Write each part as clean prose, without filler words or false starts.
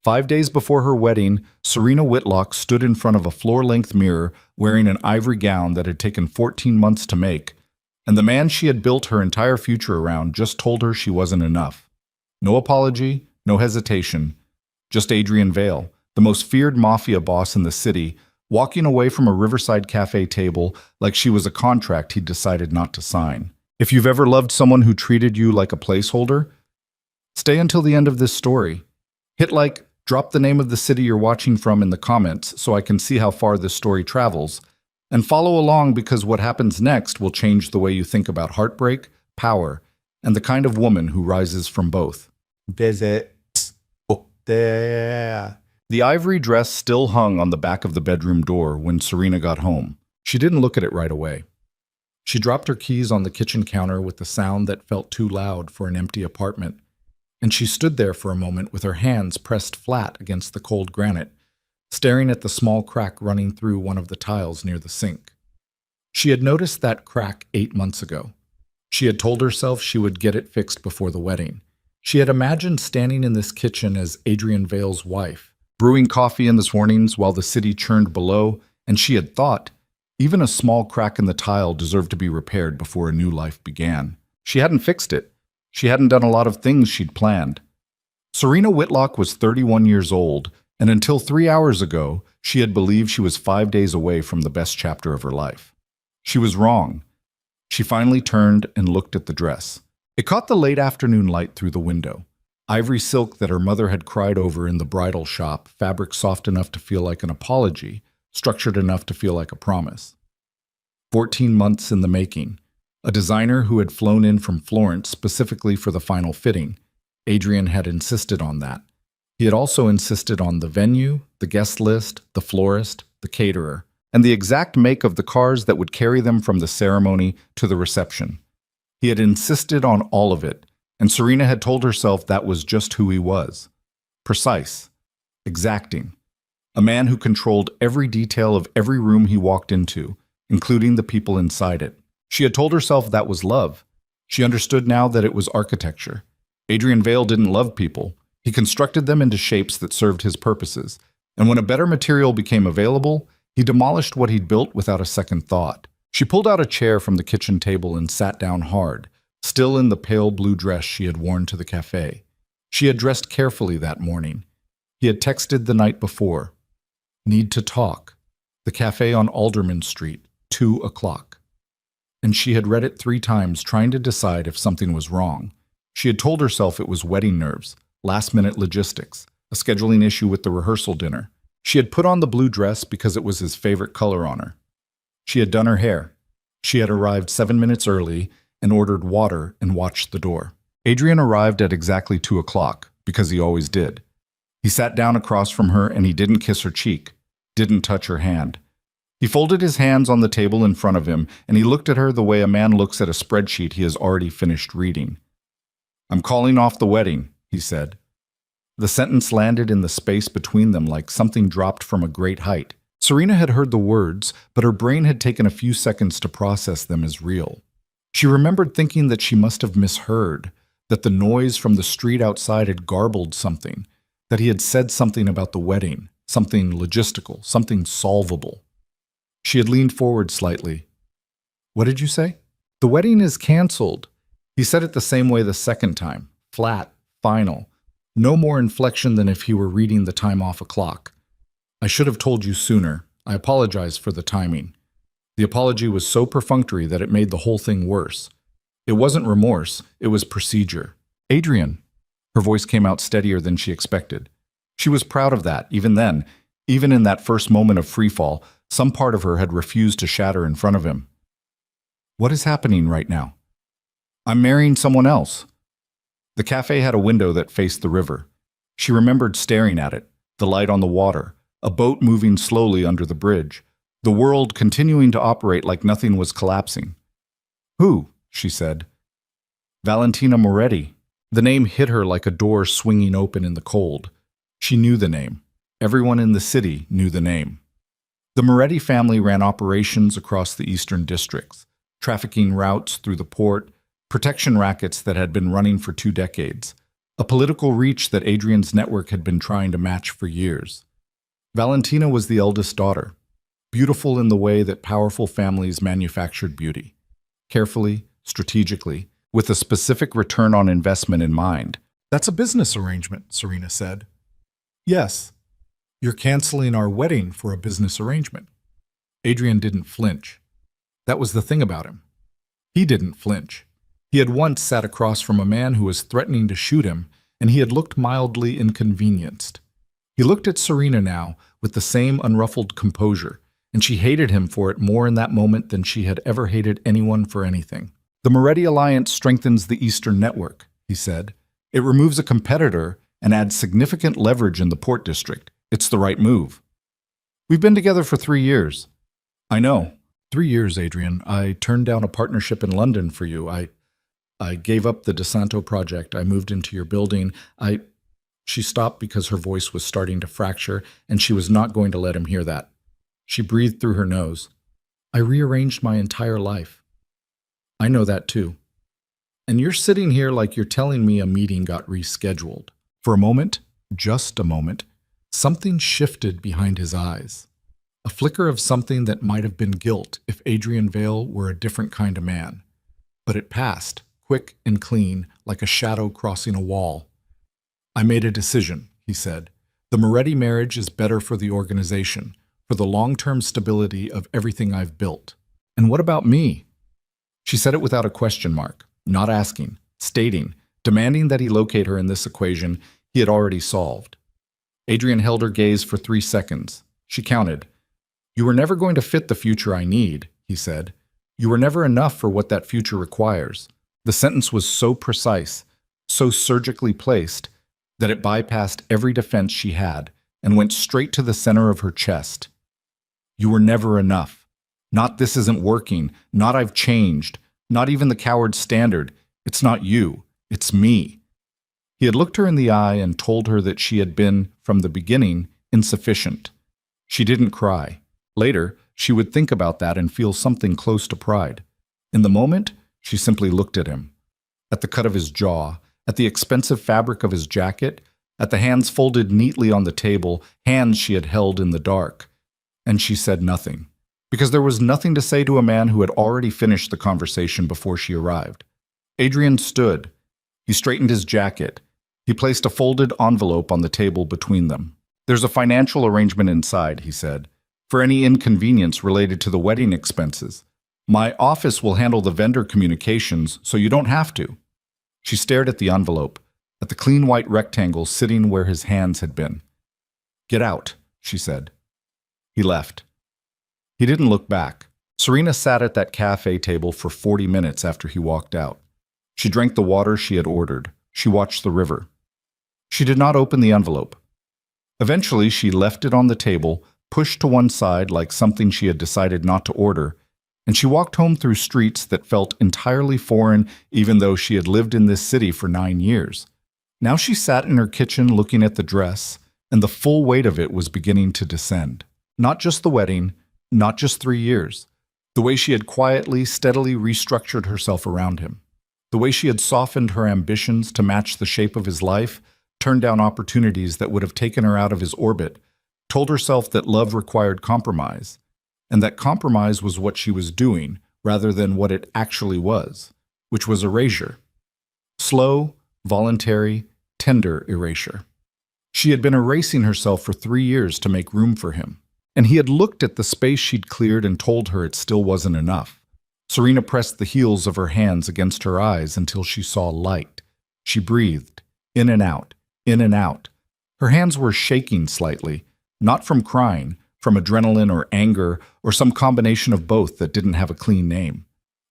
5 days before her wedding, Serena Whitlock stood in front of a floor-length mirror wearing an ivory gown that had taken 14 months to make, and the man she had built her entire future around just told her she wasn't enough. No apology, no hesitation, just Adrian Vale, the most feared mafia boss in the city, walking away from a Riverside Cafe table like she was a contract he'd decided not to sign. If you've ever loved someone who treated you like a placeholder, stay until the end of this story. Hit like, drop the name of the city you're watching from in the comments so I can see how far this story travels, and follow along because what happens next will change the way you think about heartbreak, power, and the kind of woman who rises from both. Visit. Oh, there. The ivory dress still hung on the back of the bedroom door when Serena got home. She didn't look at it right away. She dropped her keys on the kitchen counter with a sound that felt too loud for an empty apartment, and she stood there for a moment with her hands pressed flat against the cold granite, staring at the small crack running through one of the tiles near the sink. She had noticed that crack 8 months ago. She had told herself she would get it fixed before the wedding. She had imagined standing in this kitchen as Adrian Vale's wife, brewing coffee in the mornings while the city churned below, and she had thought, even a small crack in the tile deserved to be repaired before a new life began. She hadn't fixed it. She hadn't done a lot of things she'd planned. Serena Whitlock was 31 years old, and until 3 hours ago, she had believed she was 5 days away from the best chapter of her life. She was wrong. She finally turned and looked at the dress. It caught the late afternoon light through the window. Ivory silk that her mother had cried over in the bridal shop, fabric soft enough to feel like an apology, structured enough to feel like a promise. 14 months in the making. A designer who had flown in from Florence specifically for the final fitting. Adrian had insisted on that. He had also insisted on the venue, the guest list, the florist, the caterer, and the exact make of the cars that would carry them from the ceremony to the reception. He had insisted on all of it, and Serena had told herself that was just who he was. Precise. Exacting. A man who controlled every detail of every room he walked into, including the people inside it. She had told herself that was love. She understood now that it was architecture. Adrian Vale didn't love people. He constructed them into shapes that served his purposes, and when a better material became available, he demolished what he'd built without a second thought. She pulled out a chair from the kitchen table and sat down hard, still in the pale blue dress she had worn to the cafe. She had dressed carefully that morning. He had texted the night before. Need to talk. The cafe on Alderman Street, 2 o'clock. And she had read it 3 times, trying to decide if something was wrong. She had told herself it was wedding nerves, last-minute logistics, a scheduling issue with the rehearsal dinner. She had put on the blue dress because it was his favorite color on her. She had done her hair. She had arrived 7 minutes early and ordered water and watched the door. Adrian arrived at exactly 2 o'clock, because he always did. He sat down across from her and he didn't kiss her cheek, didn't touch her hand. He folded his hands on the table in front of him and he looked at her the way a man looks at a spreadsheet he has already finished reading. "I'm calling off the wedding," he said. The sentence landed in the space between them like something dropped from a great height. Serena had heard the words, but her brain had taken a few seconds to process them as real. She remembered thinking that she must have misheard, that the noise from the street outside had garbled something, that he had said something about the wedding, something logistical, something solvable. She had leaned forward slightly. "What did you say?" "The wedding is canceled." He said it the same way the second time, flat, final. No more inflection than if he were reading the time off a clock. "I should have told you sooner. I apologize for the timing." The apology was so perfunctory that it made the whole thing worse. It wasn't remorse, it was procedure. "Adrian." Her voice came out steadier than she expected. She was proud of that, even then. Even in that first moment of freefall, some part of her had refused to shatter in front of him. "What is happening right now?" "I'm marrying someone else." The cafe had a window that faced the river. She remembered staring at it, the light on the water, a boat moving slowly under the bridge, the world continuing to operate like nothing was collapsing. "Who?" she said. "Valentina Moretti." The name hit her like a door swinging open in the cold. She knew the name. Everyone in the city knew the name. The Moretti family ran operations across the eastern districts, trafficking routes through the port, protection rackets that had been running for 2 decades. a political reach that Adrian's network had been trying to match for years. Valentina was the eldest daughter, beautiful in the way that powerful families manufactured beauty, carefully, strategically, with a specific return on investment in mind. "That's a business arrangement," Serena said. "Yes, you're canceling our wedding for a business arrangement." Adrian didn't flinch. That was the thing about him. He didn't flinch. He had once sat across from a man who was threatening to shoot him, and he had looked mildly inconvenienced. He looked at Serena now with the same unruffled composure, and she hated him for it more in that moment than she had ever hated anyone for anything. "The Moretti Alliance strengthens the Eastern Network," he said. "It removes a competitor and adds significant leverage in the Port District. It's the right move." "We've been together for 3 years." "I know. 3 years, Adrian. I turned down a partnership in London for you. I gave up the DeSanto project. I moved into your building. She stopped because her voice was starting to fracture, and she was not going to let him hear that. She breathed through her nose. "I rearranged my entire life." "I know that too. And you're sitting here like you're telling me a meeting got rescheduled." For a moment, just a moment, something shifted behind his eyes. A flicker of something that might have been guilt if Adrian Vale were a different kind of man. But it passed, quick and clean, like a shadow crossing a wall. "I made a decision," he said. "The Moretti marriage is better for the organization, for the long-term stability of everything I've built." "And what about me?" She said it without a question mark, not asking, stating, demanding that he locate her in this equation he had already solved. Adrian held her gaze for 3 seconds. She counted. "You were never going to fit the future I need," he said. "You were never enough for what that future requires." The sentence was so precise, so surgically placed, that it bypassed every defense she had and went straight to the center of her chest. "You were never enough. Not this isn't working, not I've changed, not even the coward standard. It's not you, it's me." He had looked her in the eye and told her that she had been, from the beginning, insufficient. She didn't cry. Later, she would think about that and feel something close to pride. In the moment, she simply looked at him. At the cut of his jaw, at the expensive fabric of his jacket, at the hands folded neatly on the table, hands she had held in the dark. And she said nothing, because there was nothing to say to a man who had already finished the conversation before she arrived. Adrian stood. He straightened his jacket. He placed a folded envelope on the table between them. "There's a financial arrangement inside," he said, "for any inconvenience related to the wedding expenses. My office will handle the vendor communications, so you don't have to." She stared at the envelope, at the clean white rectangle sitting where his hands had been. "Get out," she said. He left. He didn't look back. Serena sat at that cafe table for 40 minutes after he walked out. She drank the water she had ordered. She watched the river. She did not open the envelope. Eventually, she left it on the table, pushed to one side like something she had decided not to order, and she walked home through streets that felt entirely foreign, even though she had lived in this city for 9 years. Now she sat in her kitchen looking at the dress, and the full weight of it was beginning to descend. Not just the wedding, not just 3 years. The way she had quietly, steadily restructured herself around him. The way she had softened her ambitions to match the shape of his life, turned down opportunities that would have taken her out of his orbit, told herself that love required compromise, and that compromise was what she was doing rather than what it actually was, which was erasure. Slow, voluntary, tender erasure. She had been erasing herself for 3 years to make room for him, and he had looked at the space she'd cleared and told her it still wasn't enough. Serena pressed the heels of her hands against her eyes until she saw light. She breathed, in and out, in and out. Her hands were shaking slightly, not from crying, from adrenaline or anger, or some combination of both that didn't have a clean name.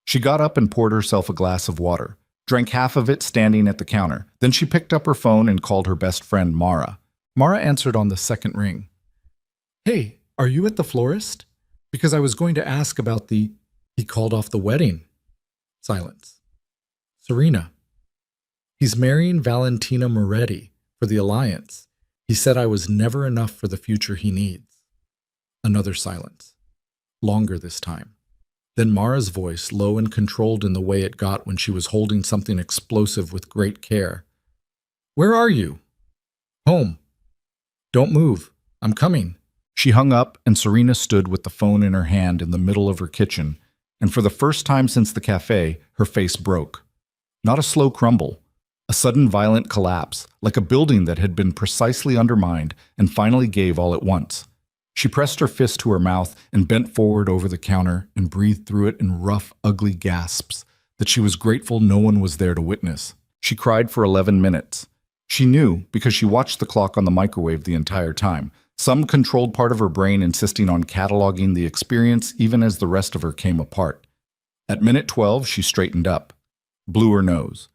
She got up and poured herself a glass of water, drank half of it standing at the counter. Then she picked up her phone and called her best friend, Mara. Mara answered on the second ring. "Hey, are you at the florist? Because I was going to ask about the..." "He called off the wedding." Silence. "Serena. He's marrying Valentina Moretti for the alliance. He said I was never enough for the future he needs." Another silence. Longer this time. Then Mara's voice, low and controlled in the way it got when she was holding something explosive with great care. Where are you? Home. Don't move. I'm coming. She hung up, and Serena stood with the phone in her hand in the middle of her kitchen, and for the first time since the cafe, her face broke. Not a slow crumble, a sudden violent collapse, like a building that had been precisely undermined and finally gave all at once. She pressed her fist to her mouth and bent forward over the counter and breathed through it in rough, ugly gasps that she was grateful no one was there to witness. She cried for 11 minutes. She knew because she watched the clock on the microwave the entire time, some controlled part of her brain insisting on cataloging the experience even as the rest of her came apart. At minute 12, she straightened up, blew her nose,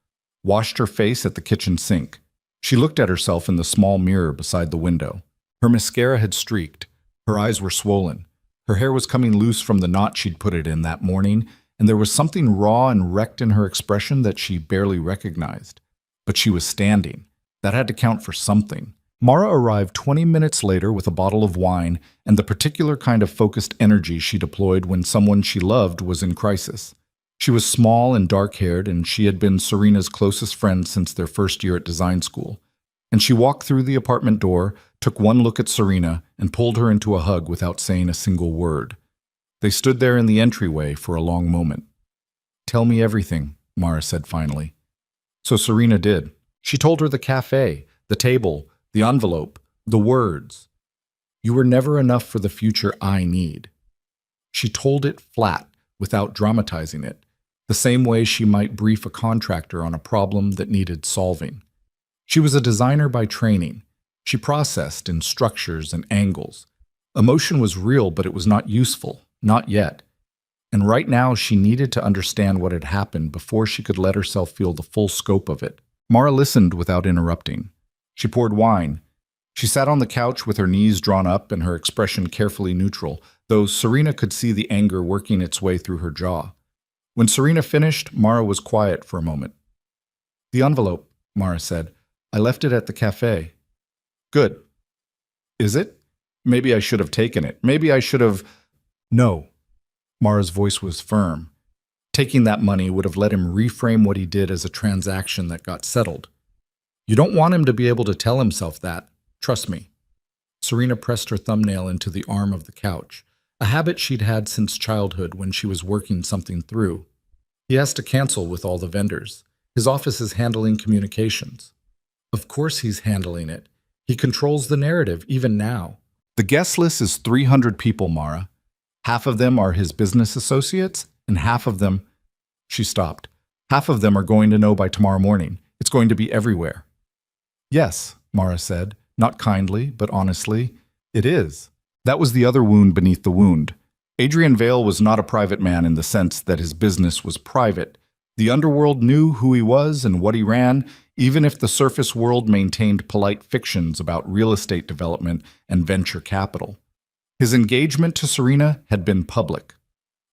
washed her face at the kitchen sink. She looked at herself in the small mirror beside the window. Her mascara had streaked. Her eyes were swollen. Her hair was coming loose from the knot she'd put it in that morning, and there was something raw and wrecked in her expression that she barely recognized. But she was standing. That had to count for something. Mara arrived 20 minutes later with a bottle of wine and the particular kind of focused energy she deployed when someone she loved was in crisis. She was small and dark-haired, and she had been Serena's closest friend since their first year at design school. And she walked through the apartment door, took one look at Serena, and pulled her into a hug without saying a single word. They stood there in the entryway for a long moment. "Tell me everything," Mara said finally. So Serena did. She told her the cafe, the table, the envelope, the words. "You were never enough for the future I need." She told it flat, without dramatizing it, the same way she might brief a contractor on a problem that needed solving. She was a designer by training. She processed in structures and angles. Emotion was real, but it was not useful, not yet. And right now she needed to understand what had happened before she could let herself feel the full scope of it. Mara listened without interrupting. She poured wine. She sat on the couch with her knees drawn up and her expression carefully neutral, though Serena could see the anger working its way through her jaw. When Serena finished, Mara was quiet for a moment. "The envelope," Mara said. "I left it at the cafe." "Good. Is it? Maybe I should have taken it. Maybe I should have—" "No." Mara's voice was firm. Taking that money would have let him reframe what he did as a transaction that got settled. "You don't want him to be able to tell himself that. Trust me." Serena pressed her thumbnail into the arm of the couch, a habit she'd had since childhood when she was working something through. "He has to cancel with all the vendors. His office is handling communications." "Of course he's handling it. He controls the narrative, even now." "The guest list is 300 people, Mara. Half of them are his business associates, and half of them—" She stopped. "Half of them are going to know by tomorrow morning. It's going to be everywhere." "Yes," Mara said, not kindly, but honestly. "It is." That was the other wound beneath the wound. Adrian Vale was not a private man in the sense that his business was private. The underworld knew who he was and what he ran, even if the surface world maintained polite fictions about real estate development and venture capital. His engagement to Serena had been public.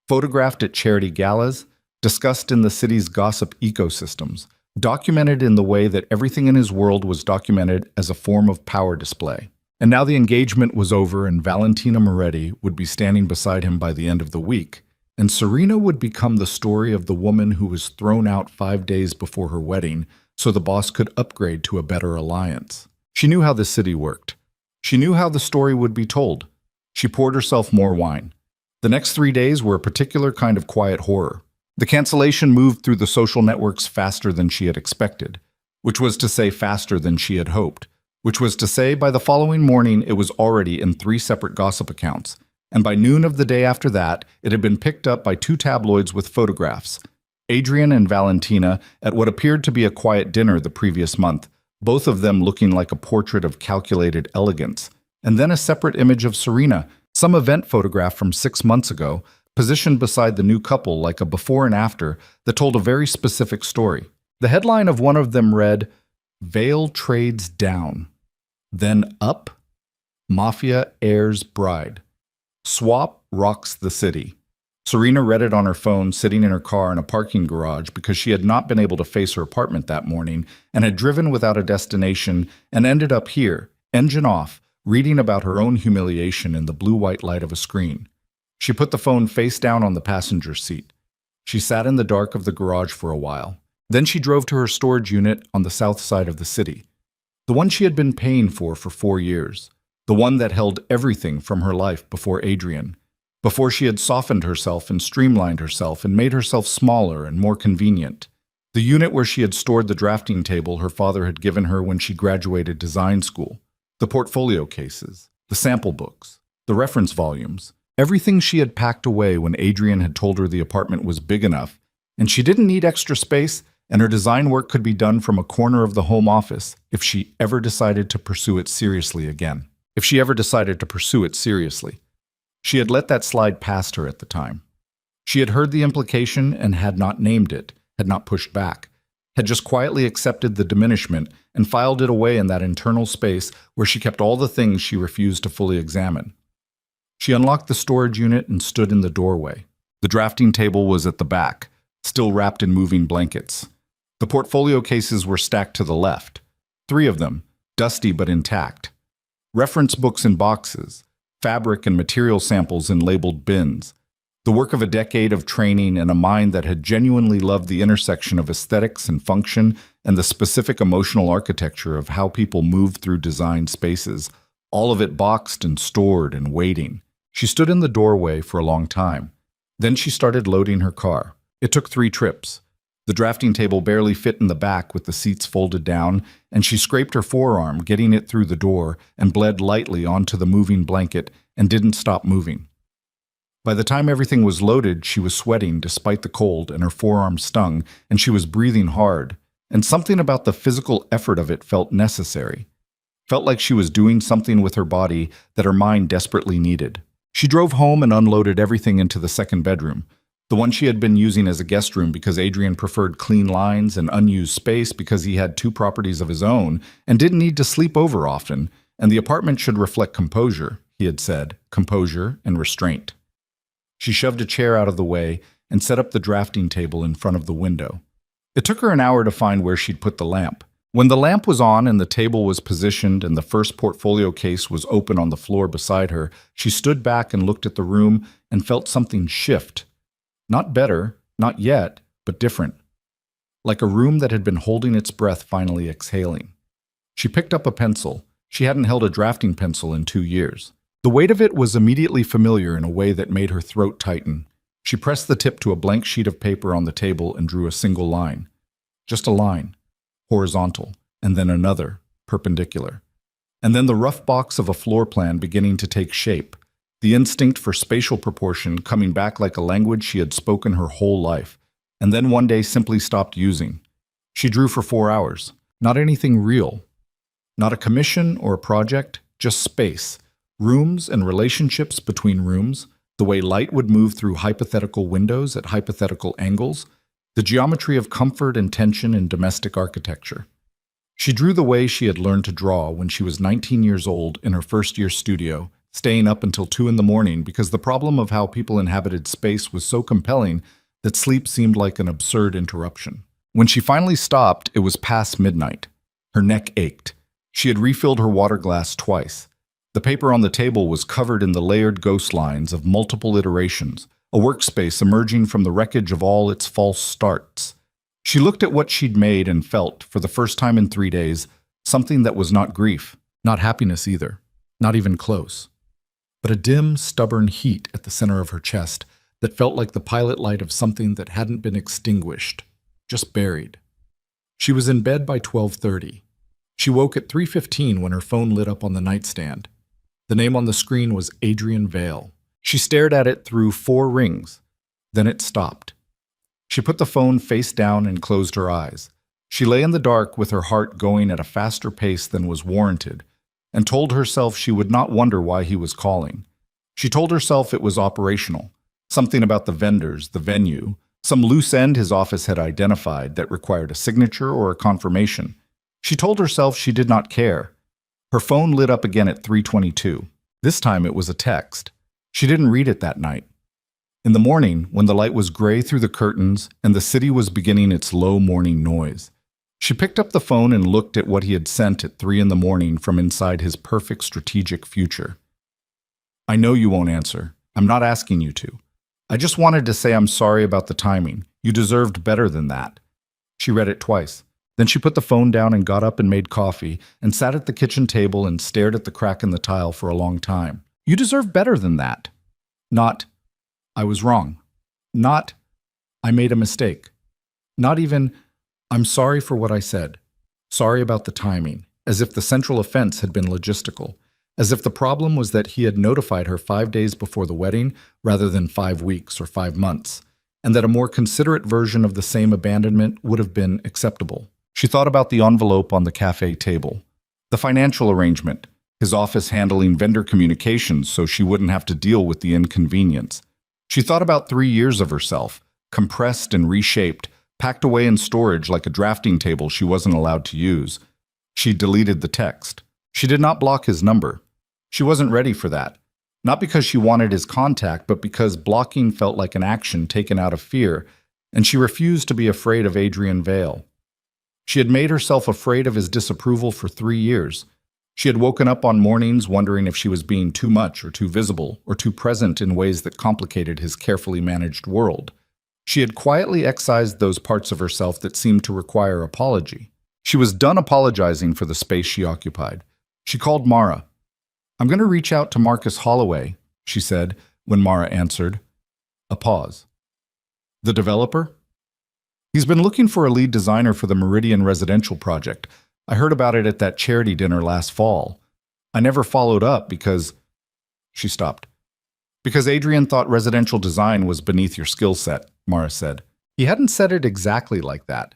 Photographed at charity galas, discussed in the city's gossip ecosystems, documented in the way that everything in his world was documented as a form of power display. And now the engagement was over and Valentina Moretti would be standing beside him by the end of the week, and Serena would become the story of the woman who was thrown out 5 days before her wedding so the boss could upgrade to a better alliance. She knew how the city worked. She knew how the story would be told. She poured herself more wine. The next 3 days were a particular kind of quiet horror. The cancellation moved through the social networks faster than she had expected, which was to say faster than she had hoped, which was to say by the following morning it was already in 3 separate gossip accounts, and by noon of the day after that it had been picked up by 2 tabloids with photographs, Adrian and Valentina at what appeared to be a quiet dinner the previous month, both of them looking like a portrait of calculated elegance, and then a separate image of Serena, some event photograph from 6 months ago, positioned beside the new couple like a before and after that told a very specific story. The headline of one of them read, "Vale trades down. Then up, Mafia heirs bride. Swap rocks the city." Serena read it on her phone sitting in her car in a parking garage because she had not been able to face her apartment that morning and had driven without a destination and ended up here, engine off, reading about her own humiliation in the blue-white light of a screen. She put the phone face down on the passenger seat. She sat in the dark of the garage for a while. Then she drove to her storage unit on the south side of the city. The one she had been paying for 4 years. The one that held everything from her life before Adrian. Before she had softened herself and streamlined herself and made herself smaller and more convenient. The unit where she had stored the drafting table her father had given her when she graduated design school. The portfolio cases. The sample books. The reference volumes. Everything she had packed away when Adrian had told her the apartment was big enough, and she didn't need extra space, and her design work could be done from a corner of the home office if she ever decided to pursue it seriously again. If she ever decided to pursue it seriously. She had let that slide past her at the time. She had heard the implication and had not named it, had not pushed back, had just quietly accepted the diminishment and filed it away in that internal space where she kept all the things she refused to fully examine. She unlocked the storage unit and stood in the doorway. The drafting table was at the back, still wrapped in moving blankets. The portfolio cases were stacked to the left. 3 of them, dusty but intact. Reference books in boxes, fabric and material samples in labeled bins. The work of a decade of training and a mind that had genuinely loved the intersection of aesthetics and function and the specific emotional architecture of how people moved through design spaces, all of it boxed and stored and waiting. She stood in the doorway for a long time. Then she started loading her car. It took 3 trips. The drafting table barely fit in the back with the seats folded down, and she scraped her forearm, getting it through the door, and bled lightly onto the moving blanket and didn't stop moving. By the time everything was loaded, she was sweating despite the cold, and her forearm stung, and she was breathing hard, and something about the physical effort of it felt necessary. Felt like she was doing something with her body that her mind desperately needed. She drove home and unloaded everything into the second bedroom, the one she had been using as a guest room because Adrian preferred clean lines and unused space because he had 2 properties of his own and didn't need to sleep over often, and the apartment should reflect composure, he had said, composure and restraint. She shoved a chair out of the way and set up the drafting table in front of the window. It took her an hour to find where she'd put the lamp. When the lamp was on and the table was positioned and the first portfolio case was open on the floor beside her, she stood back and looked at the room and felt something shift. Not better, not yet, but different. Like a room that had been holding its breath finally exhaling. She picked up a pencil. She hadn't held a drafting pencil in 2 years. The weight of it was immediately familiar in a way that made her throat tighten. She pressed the tip to a blank sheet of paper on the table and drew a single line. Just a line. Horizontal, and then another, perpendicular. And then the rough box of a floor plan beginning to take shape, the instinct for spatial proportion coming back like a language she had spoken her whole life, and then one day simply stopped using. She drew for 4 hours. Not anything real. Not a commission or a project, just space, rooms and relationships between rooms, the way light would move through hypothetical windows at hypothetical angles, the geometry of comfort and tension in domestic architecture. She drew the way she had learned to draw when she was 19 years old in her first-year studio, staying up until 2 in the morning because the problem of how people inhabited space was so compelling that sleep seemed like an absurd interruption. When she finally stopped, it was past midnight. Her neck ached. She had refilled her water glass twice. The paper on the table was covered in the layered ghost lines of multiple iterations, a workspace emerging from the wreckage of all its false starts. She looked at what she'd made and felt, for the first time in 3 days, something that was not grief, not happiness either, not even close, but a dim, stubborn heat at the center of her chest that felt like the pilot light of something that hadn't been extinguished, just buried. She was in bed by 12:30. She woke at 3:15 when her phone lit up on the nightstand. The name on the screen was Adrian Vale. She stared at it through 4 rings. Then it stopped. She put the phone face down and closed her eyes. She lay in the dark with her heart going at a faster pace than was warranted, and told herself she would not wonder why he was calling. She told herself it was operational, something about the vendors, the venue, some loose end his office had identified that required a signature or a confirmation. She told herself she did not care. Her phone lit up again at 3:22. This time it was a text. She didn't read it that night. In the morning, when the light was gray through the curtains and the city was beginning its low morning noise, she picked up the phone and looked at what he had sent at 3 in the morning from inside his perfect strategic future. I know you won't answer. I'm not asking you to. I just wanted to say I'm sorry about the timing. You deserved better than that. She read it twice. Then she put the phone down and got up and made coffee and sat at the kitchen table and stared at the crack in the tile for a long time. You deserve better than that. Not, I was wrong. Not, I made a mistake. Not even, I'm sorry for what I said. Sorry about the timing, as if the central offense had been logistical, as if the problem was that he had notified her 5 days before the wedding rather than 5 weeks or 5 months, and that a more considerate version of the same abandonment would have been acceptable. She thought about the envelope on the cafe table, the financial arrangement, his office handling vendor communications so she wouldn't have to deal with the inconvenience. She thought about 3 years of herself, compressed and reshaped, packed away in storage like a drafting table she wasn't allowed to use. She deleted the text. She did not block his number. She wasn't ready for that. Not because she wanted his contact, but because blocking felt like an action taken out of fear, and she refused to be afraid of Adrian Vale. She had made herself afraid of his disapproval for 3 years. She had woken up on mornings wondering if she was being too much or too visible or too present in ways that complicated his carefully managed world. She had quietly excised those parts of herself that seemed to require apology. She was done apologizing for the space she occupied. She called Mara. I'm going to reach out to Marcus Holloway, she said when Mara answered. A pause. The developer? He's been looking for a lead designer for the Meridian residential project. I heard about it at that charity dinner last fall. I never followed up because... She stopped. Because Adrian thought residential design was beneath your skill set, Mara said. He hadn't said it exactly like that.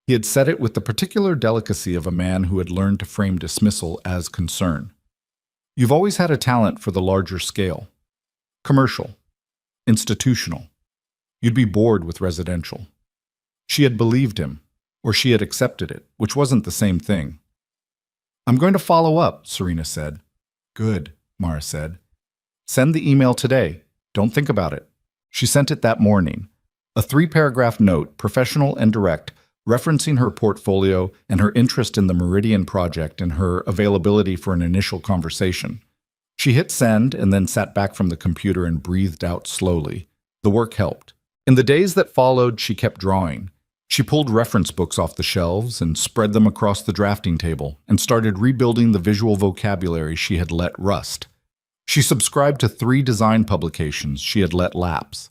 He had said it with the particular delicacy of a man who had learned to frame dismissal as concern. You've always had a talent for the larger scale. Commercial. Institutional. You'd be bored with residential. She had believed him, or she had accepted it, which wasn't the same thing. I'm going to follow up, Serena said. Good, Mara said. Send the email today. Don't think about it. She sent it that morning. A 3-paragraph note, professional and direct, referencing her portfolio and her interest in the Meridian project and her availability for an initial conversation. She hit send and then sat back from the computer and breathed out slowly. The work helped. In the days that followed, she kept drawing. She pulled reference books off the shelves and spread them across the drafting table and started rebuilding the visual vocabulary she had let rust. She subscribed to 3 design publications she had let lapse.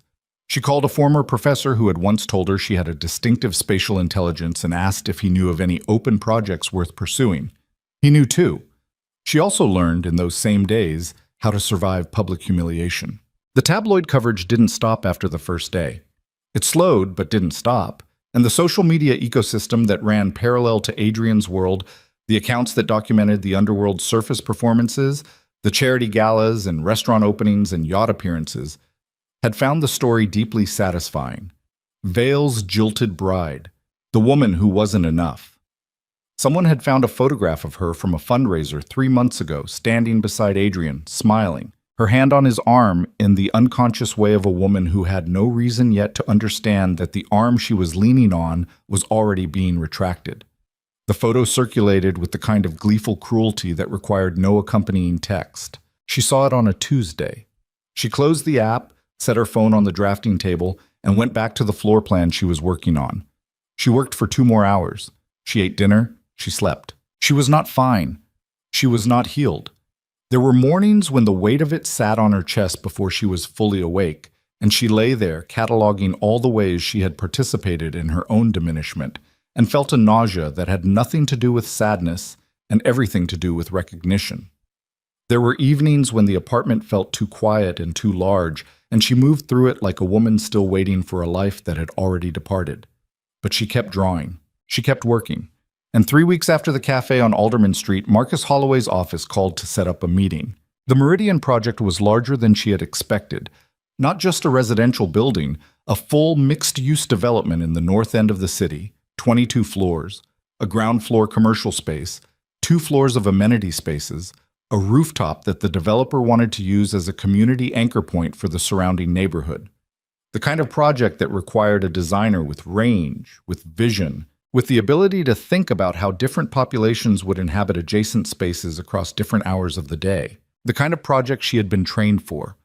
She called a former professor who had once told her she had a distinctive spatial intelligence and asked if he knew of any open projects worth pursuing. He knew too. She also learned in those same days how to survive public humiliation. The tabloid coverage didn't stop after the first day. It slowed but didn't stop, and the social media ecosystem that ran parallel to Adrian's world, the accounts that documented the underworld surface performances, the charity galas and restaurant openings and yacht appearances, had found the story deeply satisfying. Vale's jilted bride, the woman who wasn't enough. Someone had found a photograph of her from a fundraiser 3 months ago, standing beside Adrian, smiling, her hand on his arm in the unconscious way of a woman who had no reason yet to understand that the arm she was leaning on was already being retracted. The photo circulated with the kind of gleeful cruelty that required no accompanying text. She saw it on a Tuesday. She closed the app, set her phone on the drafting table, and went back to the floor plan she was working on. She worked for 2 more hours. She ate dinner. She slept. She was not fine. She was not healed. There were mornings when the weight of it sat on her chest before she was fully awake, and she lay there cataloging all the ways she had participated in her own diminishment, and felt a nausea that had nothing to do with sadness and everything to do with recognition. There were evenings when the apartment felt too quiet and too large, and she moved through it like a woman still waiting for a life that had already departed. But she kept drawing. She kept working. And 3 weeks after the cafe on Alderman Street, Marcus Holloway's office called to set up a meeting. The Meridian project was larger than she had expected. Not just a residential building, a full mixed-use development in the north end of the city, 22 floors, a ground floor commercial space, 2 floors of amenity spaces, a rooftop that the developer wanted to use as a community anchor point for the surrounding neighborhood. The kind of project that required a designer with range, with vision, with the ability to think about how different populations would inhabit adjacent spaces across different hours of the day. The kind of project she had been trained for.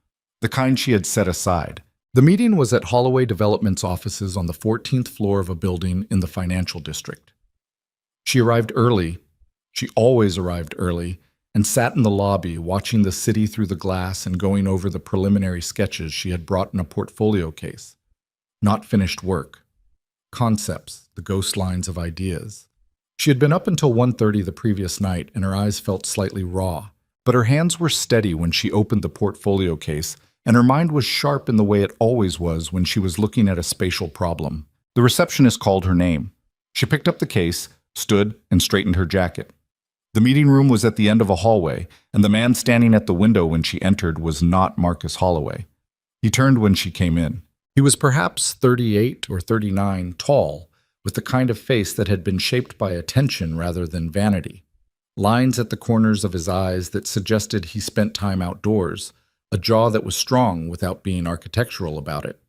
The kind she had set aside. The meeting was at Holloway Development's offices on the 14th floor of a building in the financial district. She arrived early. She always arrived early, and sat in the lobby watching the city through the glass and going over the preliminary sketches she had brought in a portfolio case. Not finished work. Concepts, the ghost lines of ideas. She had been up until 1:30 the previous night, and her eyes felt slightly raw, but her hands were steady when she opened the portfolio case, and her mind was sharp in the way it always was when she was looking at a spatial problem. The receptionist called her name. She picked up the case, stood, and straightened her jacket. The meeting room was at the end of a hallway, and the man standing at the window when she entered was not Marcus Holloway. He turned when she came in. He was perhaps 38 or 39, tall, with the kind of face that had been shaped by attention rather than vanity. Lines at the corners of his eyes that suggested he spent time outdoors, a jaw that was strong without being architectural about it.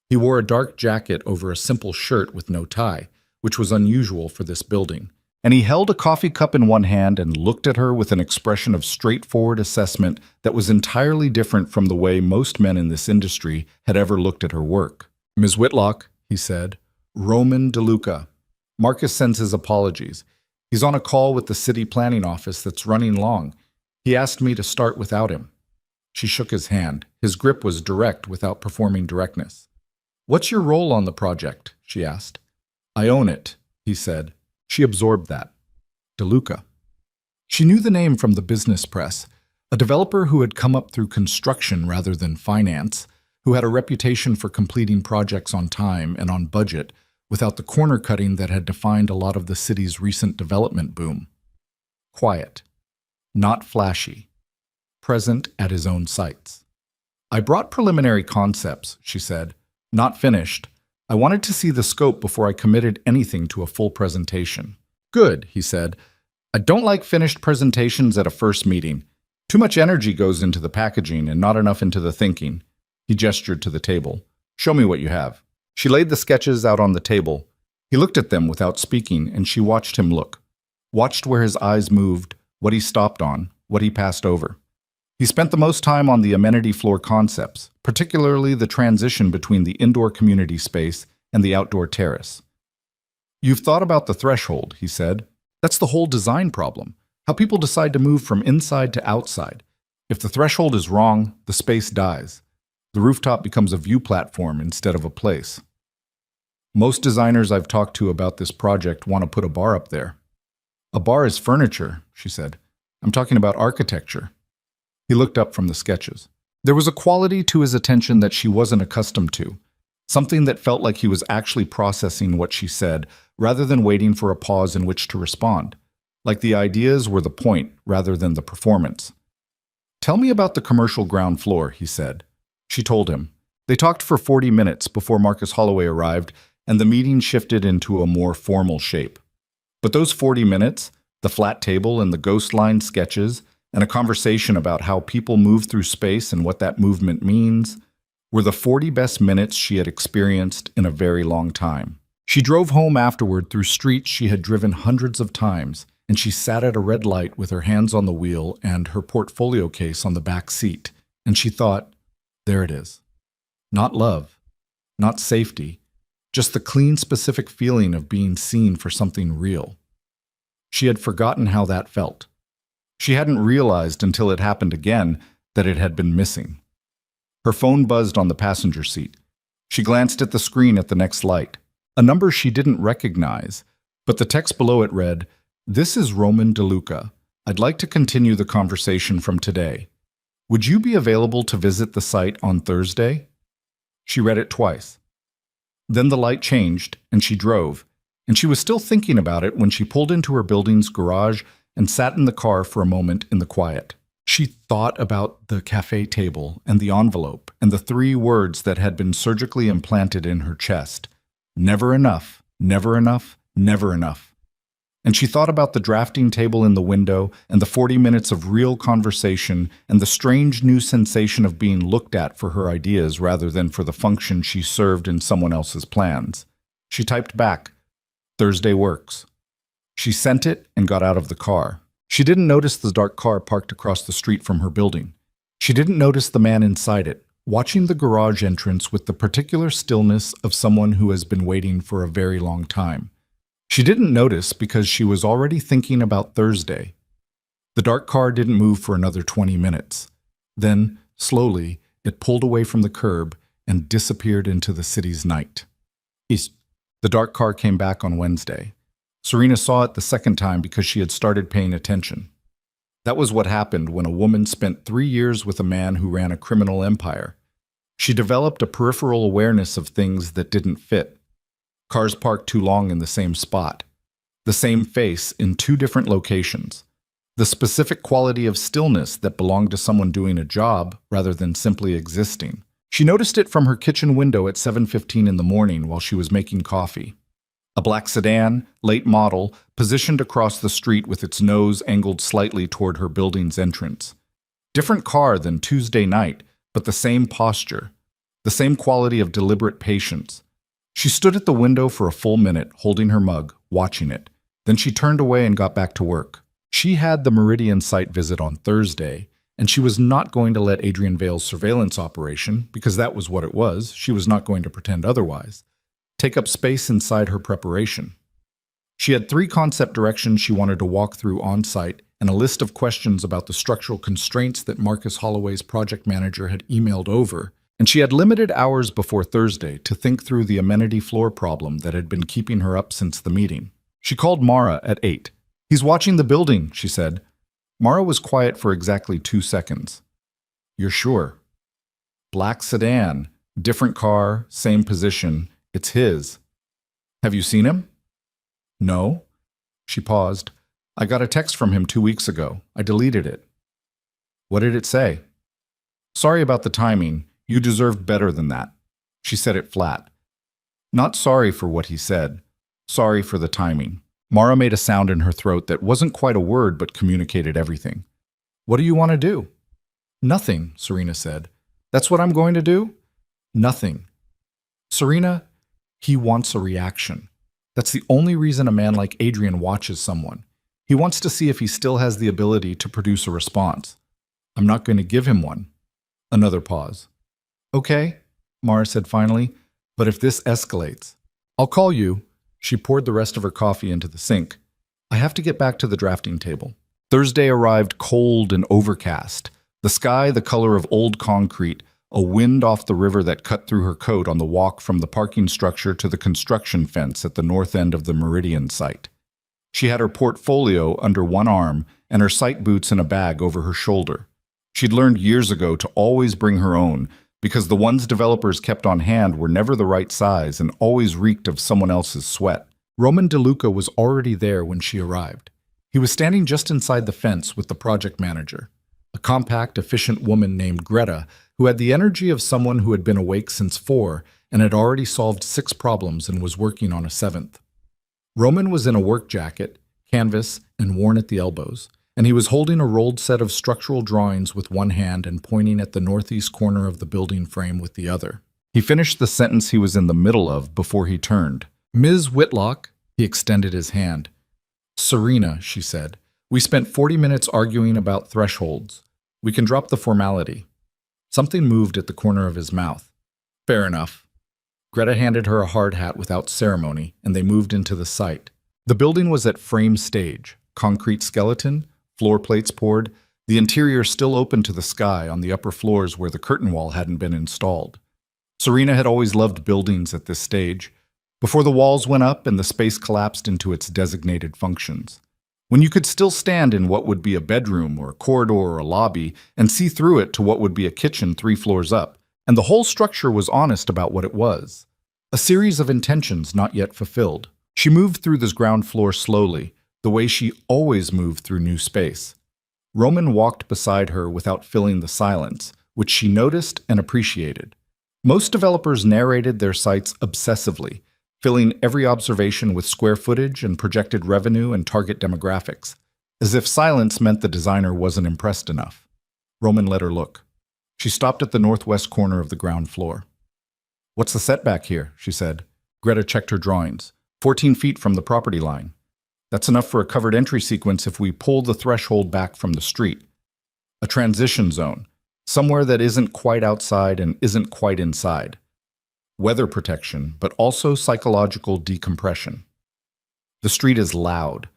He wore a dark jacket over a simple shirt with no tie, which was unusual for this building, and he held a coffee cup in one hand and looked at her with an expression of straightforward assessment that was entirely different from the way most men in this industry had ever looked at her work. "Ms. Whitlock," he said, "Roman DeLuca. Marcus sends his apologies. He's on a call with the city planning office that's running long. He asked me to start without him." She shook his hand. His grip was direct without performing directness. "What's your role on the project?" she asked. "I own it," he said. She absorbed that. DeLuca. She knew the name from the business press, a developer who had come up through construction rather than finance, who had a reputation for completing projects on time and on budget without the corner cutting that had defined a lot of the city's recent development boom. Quiet. Not flashy. Present at his own sites. "I brought preliminary concepts," she said. "Not finished. I wanted to see the scope before I committed anything to a full presentation." "Good," he said. "I don't like finished presentations at a first meeting. Too much energy goes into the packaging and not enough into the thinking." He gestured to the table. "Show me what you have." She laid the sketches out on the table. He looked at them without speaking, and she watched him look. Watched where his eyes moved, what he stopped on, what he passed over. He spent the most time on the amenity floor concepts, particularly the transition between the indoor community space and the outdoor terrace. "You've thought about the threshold," he said. "That's the whole design problem, how people decide to move from inside to outside. If the threshold is wrong, the space dies. The rooftop becomes a view platform instead of a place. Most designers I've talked to about this project want to put a bar up there." "A bar is furniture," she said. "I'm talking about architecture." He looked up from the sketches. There was a quality to his attention that she wasn't accustomed to, something that felt like he was actually processing what she said, rather than waiting for a pause in which to respond, like the ideas were the point rather than the performance. "Tell me about the commercial ground floor," he said. She told him. They talked for 40 minutes before Marcus Holloway arrived, and the meeting shifted into a more formal shape. But those 40 minutes, the flat table and the ghost line sketches, and a conversation about how people move through space and what that movement means, were the 40 best minutes she had experienced in a very long time. She drove home afterward through streets she had driven hundreds of times, and she sat at a red light with her hands on the wheel and her portfolio case on the back seat, and she thought, there it is. Not love, not safety, just the clean, specific feeling of being seen for something real. She had forgotten how that felt. She hadn't realized until it happened again that it had been missing. Her phone buzzed on the passenger seat. She glanced at the screen at the next light. A number she didn't recognize, but the text below it read, "This is Roman DeLuca. I'd like to continue the conversation from today. Would you be available to visit the site on Thursday?" She read it twice. Then the light changed, and she drove, and she was still thinking about it when she pulled into her building's garage and sat in the car for a moment in the quiet. She thought about the cafe table and the envelope and the 3 words that had been surgically implanted in her chest. Never enough, never enough, never enough. And she thought about the drafting table in the window and the 40 minutes of real conversation and the strange new sensation of being looked at for her ideas rather than for the function she served in someone else's plans. She typed back, "Thursday works." She sent it and got out of the car. She didn't notice the dark car parked across the street from her building. She didn't notice the man inside it, watching the garage entrance with the particular stillness of someone who has been waiting for a very long time. She didn't notice because she was already thinking about Thursday. The dark car didn't move for another 20 minutes. Then, slowly, it pulled away from the curb and disappeared into the city's night. The dark car came back on Wednesday. Serena saw it the second time because she had started paying attention. That was what happened when a woman spent 3 years with a man who ran a criminal empire. She developed a peripheral awareness of things that didn't fit. Cars parked too long in the same spot. The same face in 2 different locations. The specific quality of stillness that belonged to someone doing a job rather than simply existing. She noticed it from her kitchen window at 7:15 in the morning while she was making coffee. A black sedan, late model, positioned across the street with its nose angled slightly toward her building's entrance. Different car than Tuesday night, but the same posture, the same quality of deliberate patience. She stood at the window for a full minute, holding her mug, watching it. Then she turned away and got back to work. She had the Meridian site visit on Thursday, and she was not going to let Adrian Vale's surveillance operation, because that was what it was, she was not going to pretend otherwise, take up space inside her preparation. She had 3 concept directions she wanted to walk through on-site and a list of questions about the structural constraints that Marcus Holloway's project manager had emailed over, and she had limited hours before Thursday to think through the amenity floor problem that had been keeping her up since the meeting. She called Mara at 8. "He's watching the building," she said. Mara was quiet for exactly 2 seconds. "You're sure?" "Black sedan, different car, same position. It's his." "Have you seen him?" "No." She paused. "I got a text from him 2 weeks ago. I deleted it." "What did it say?" "Sorry about the timing. You deserved better than that." She said it flat. Not sorry for what he said. Sorry for the timing. Mara made a sound in her throat that wasn't quite a word but communicated everything. "What do you want to do?" "Nothing," Serena said. "That's what I'm going to do?" "Nothing." "Serena, he wants a reaction. That's the only reason a man like Adrian watches someone. He wants to see if he still has the ability to produce a response. I'm not going to give him one." Another pause. "Okay," Mara said finally, "but if this escalates, I'll call you." She poured the rest of her coffee into the sink. "I have to get back to the drafting table." Thursday arrived cold and overcast, the sky the color of old concrete, a wind off the river that cut through her coat on the walk from the parking structure to the construction fence at the north end of the Meridian site. She had her portfolio under one arm and her site boots in a bag over her shoulder. She'd learned years ago to always bring her own, because the ones developers kept on hand were never the right size and always reeked of someone else's sweat. Roman DeLuca was already there when she arrived. He was standing just inside the fence with the project manager, a compact, efficient woman named Greta, who had the energy of someone who had been awake since 4 and had already solved 6 problems and was working on a 7th. Roman was in a work jacket, canvas, and worn at the elbows, and he was holding a rolled set of structural drawings with one hand and pointing at the northeast corner of the building frame with the other. He finished the sentence he was in the middle of before he turned. "Ms. Whitlock," he extended his hand. "Serena," she said, "we spent 40 minutes arguing about thresholds. We can drop the formality." Something moved at the corner of his mouth. "Fair enough." Greta handed her a hard hat without ceremony, and they moved into the site. The building was at frame stage, concrete skeleton, floor plates poured, the interior still open to the sky on the upper floors where the curtain wall hadn't been installed. Serena had always loved buildings at this stage, before the walls went up and the space collapsed into its designated functions. When you could still stand in what would be a bedroom or a corridor or a lobby and see through it to what would be a kitchen 3 floors up, and the whole structure was honest about what it was. A series of intentions not yet fulfilled. She moved through this ground floor slowly, the way she always moved through new space. Roman walked beside her without filling the silence, which she noticed and appreciated. Most developers narrated their sites obsessively, filling every observation with square footage and projected revenue and target demographics, as if silence meant the designer wasn't impressed enough. Roman let her look. She stopped at the northwest corner of the ground floor. "What's the setback here?" she said. Greta checked her drawings. 14 feet from the property line. That's enough for a covered entry sequence if we pull the threshold back from the street. A transition zone, somewhere that isn't quite outside and isn't quite inside. Weather protection, but also psychological decompression. The street is loud.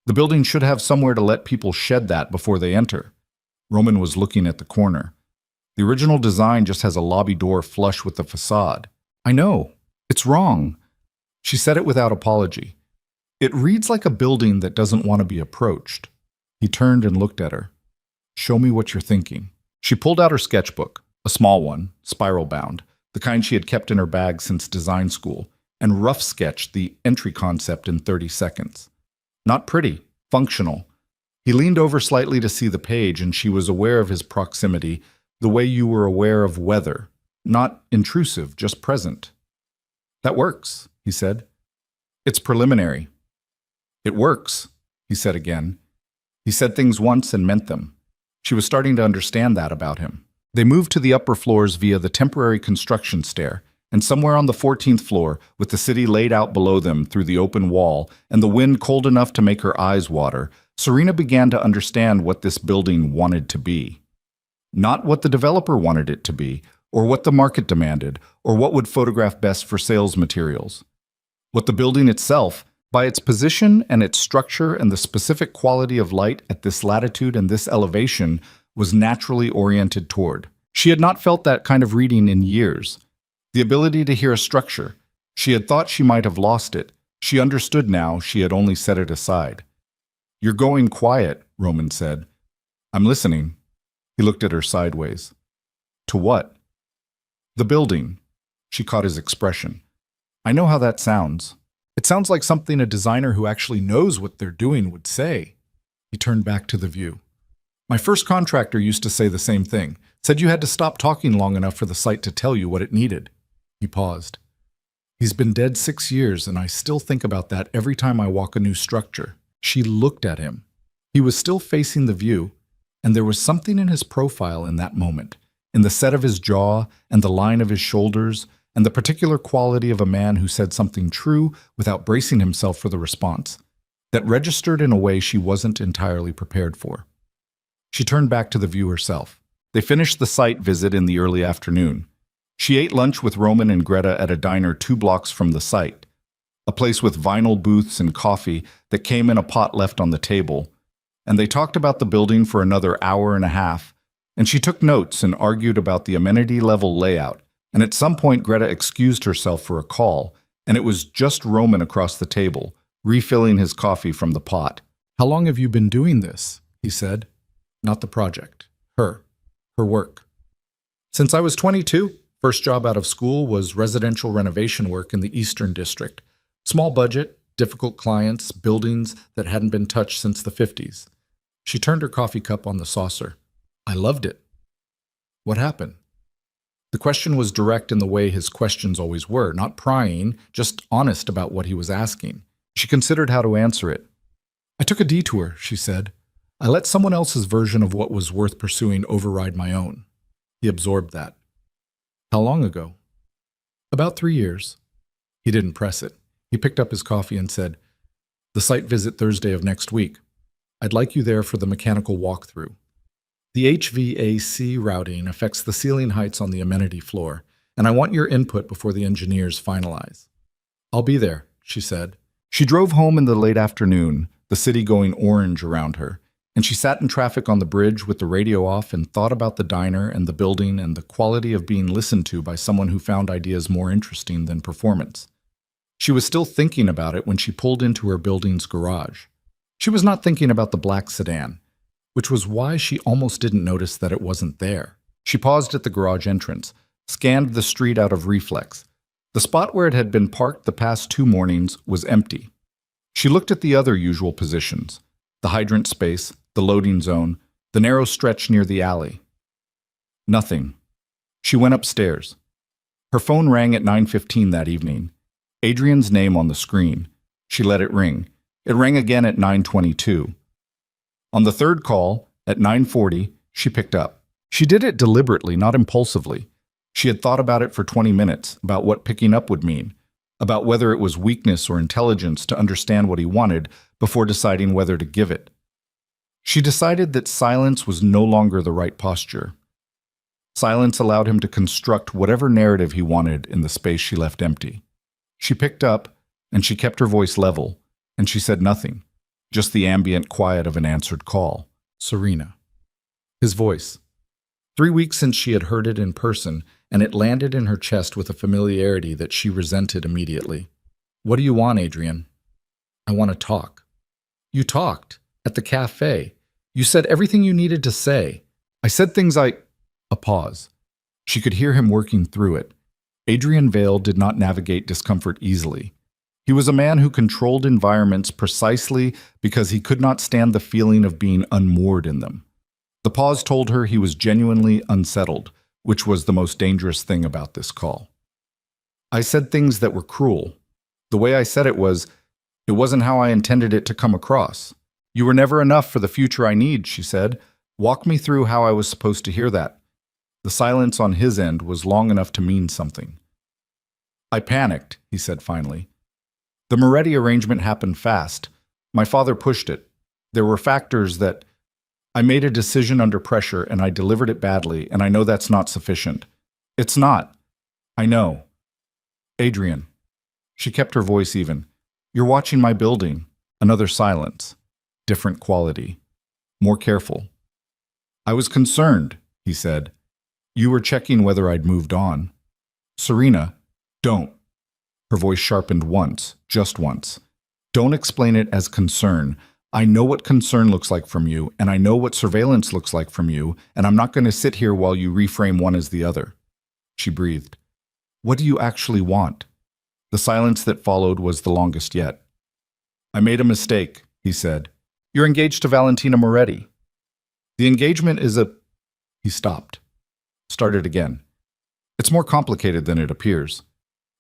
The building should have somewhere to let people shed that before they enter. Roman was looking at the corner. The original design just has a lobby door flush with the facade. I know. It's wrong. She said it without apology. It reads like a building that doesn't want to be approached. He turned and looked at her. Show me what you're thinking. She pulled out her sketchbook, a small one, spiral-bound, the kind she had kept in her bag since design school, and rough sketched the entry concept in 30 seconds. Not pretty, functional. He leaned over slightly to see the page, and she was aware of his proximity, the way you were aware of weather. Not intrusive, just present. That works, he said. It's preliminary. It works, he said again. He said things once and meant them. She was starting to understand that about him. They moved to the upper floors via the temporary construction stair, and somewhere on the 14th floor, with the city laid out below them through the open wall and the wind cold enough to make her eyes water, Serena began to understand what this building wanted to be. Not what the developer wanted it to be, or what the market demanded, or what would photograph best for sales materials. What the building itself, by its position and its structure and the specific quality of light at this latitude and this elevation, was naturally oriented toward. She had not felt that kind of reading in years. The ability to hear a structure. She had thought she might have lost it. She understood now she had only set it aside. You're going quiet, Roman said. I'm listening. He looked at her sideways. To what? The building. She caught his expression. I know how that sounds. It sounds like something a designer who actually knows what they're doing would say. He turned back to the view. My first contractor used to say the same thing. Said you had to stop talking long enough for the site to tell you what it needed. He paused. He's been dead 6 years, and I still think about that every time I walk a new structure. She looked at him. He was still facing the view, and there was something in his profile in that moment, in the set of his jaw and the line of his shoulders, and the particular quality of a man who said something true without bracing himself for the response, that registered in a way she wasn't entirely prepared for. She turned back to the view herself. They finished the site visit in the early afternoon. She ate lunch with Roman and Greta at a diner 2 blocks from the site, a place with vinyl booths and coffee that came in a pot left on the table, and they talked about the building for another hour and a half, and she took notes and argued about the amenity-level layout, and at some point Greta excused herself for a call, and it was just Roman across the table, refilling his coffee from the pot. How long have you been doing this? He said. Not the project. Her work. Since I was 22, first job out of school was residential renovation work in the Eastern District. Small budget, difficult clients, buildings that hadn't been touched since the 50s. She turned her coffee cup on the saucer. I loved it. What happened? The question was direct in the way his questions always were, not prying, just honest about what he was asking. She considered how to answer it. I took a detour, she said. I let someone else's version of what was worth pursuing override my own. He absorbed that. How long ago? About 3 years. He didn't press it. He picked up his coffee and said, The site visit Thursday of next week. I'd like you there for the mechanical walkthrough. The HVAC routing affects the ceiling heights on the amenity floor, and I want your input before the engineers finalize. I'll be there, she said. She drove home in the late afternoon, the city going orange around her, and she sat in traffic on the bridge with the radio off and thought about the diner and the building and the quality of being listened to by someone who found ideas more interesting than performance. She was still thinking about it when she pulled into her building's garage. She was not thinking about the black sedan, which was why she almost didn't notice that it wasn't there. She paused at the garage entrance, scanned the street out of reflex. The spot where it had been parked the past 2 mornings was empty. She looked at the other usual positions, the hydrant space, the loading zone, the narrow stretch near the alley. Nothing. She went upstairs. Her phone rang at 9:15 that evening. Adrian's name on the screen. She let it ring. It rang again at 9:22. On the third call, at 9:40, she picked up. She did it deliberately, not impulsively. She had thought about it for 20 minutes, about what picking up would mean, about whether it was weakness or intelligence to understand what he wanted before deciding whether to give it. She decided that silence was no longer the right posture. Silence allowed him to construct whatever narrative he wanted in the space she left empty. She picked up, and she kept her voice level, And she said nothing, just the ambient quiet of an answered call. Serena. His voice. 3 weeks since she had heard it in person, and it landed in her chest with a familiarity that she resented immediately. What do you want, Adrian? I want to talk. You talked. At the cafe. You said everything you needed to say. I said things I... A pause. She could hear him working through it. Adrian Vale did not navigate discomfort easily. He was a man who controlled environments precisely because he could not stand the feeling of being unmoored in them. The pause told her he was genuinely unsettled, which was the most dangerous thing about this call. I said things that were cruel. The way I said it wasn't how I intended it to come across. You were never enough for the future I need, she said. Walk me through how I was supposed to hear that. The silence on his end was long enough to mean something. I panicked, he said finally. The Moretti arrangement happened fast. My father pushed it. There were factors that... I made a decision under pressure and I delivered it badly, and I know that's not sufficient. It's not. I know. Adrian. She kept her voice even. You're watching my building. Another silence. Different quality. More careful. I was concerned, he said. You were checking whether I'd moved on. Serena, don't. Her voice sharpened once, just once. Don't explain it as concern. I know what concern looks like from you, and I know what surveillance looks like from you, and I'm not going to sit here while you reframe one as the other. She breathed. What do you actually want? The silence that followed was the longest yet. I made a mistake, he said. You're engaged to Valentina Moretti. The engagement is a... He stopped. Started again. It's more complicated than it appears.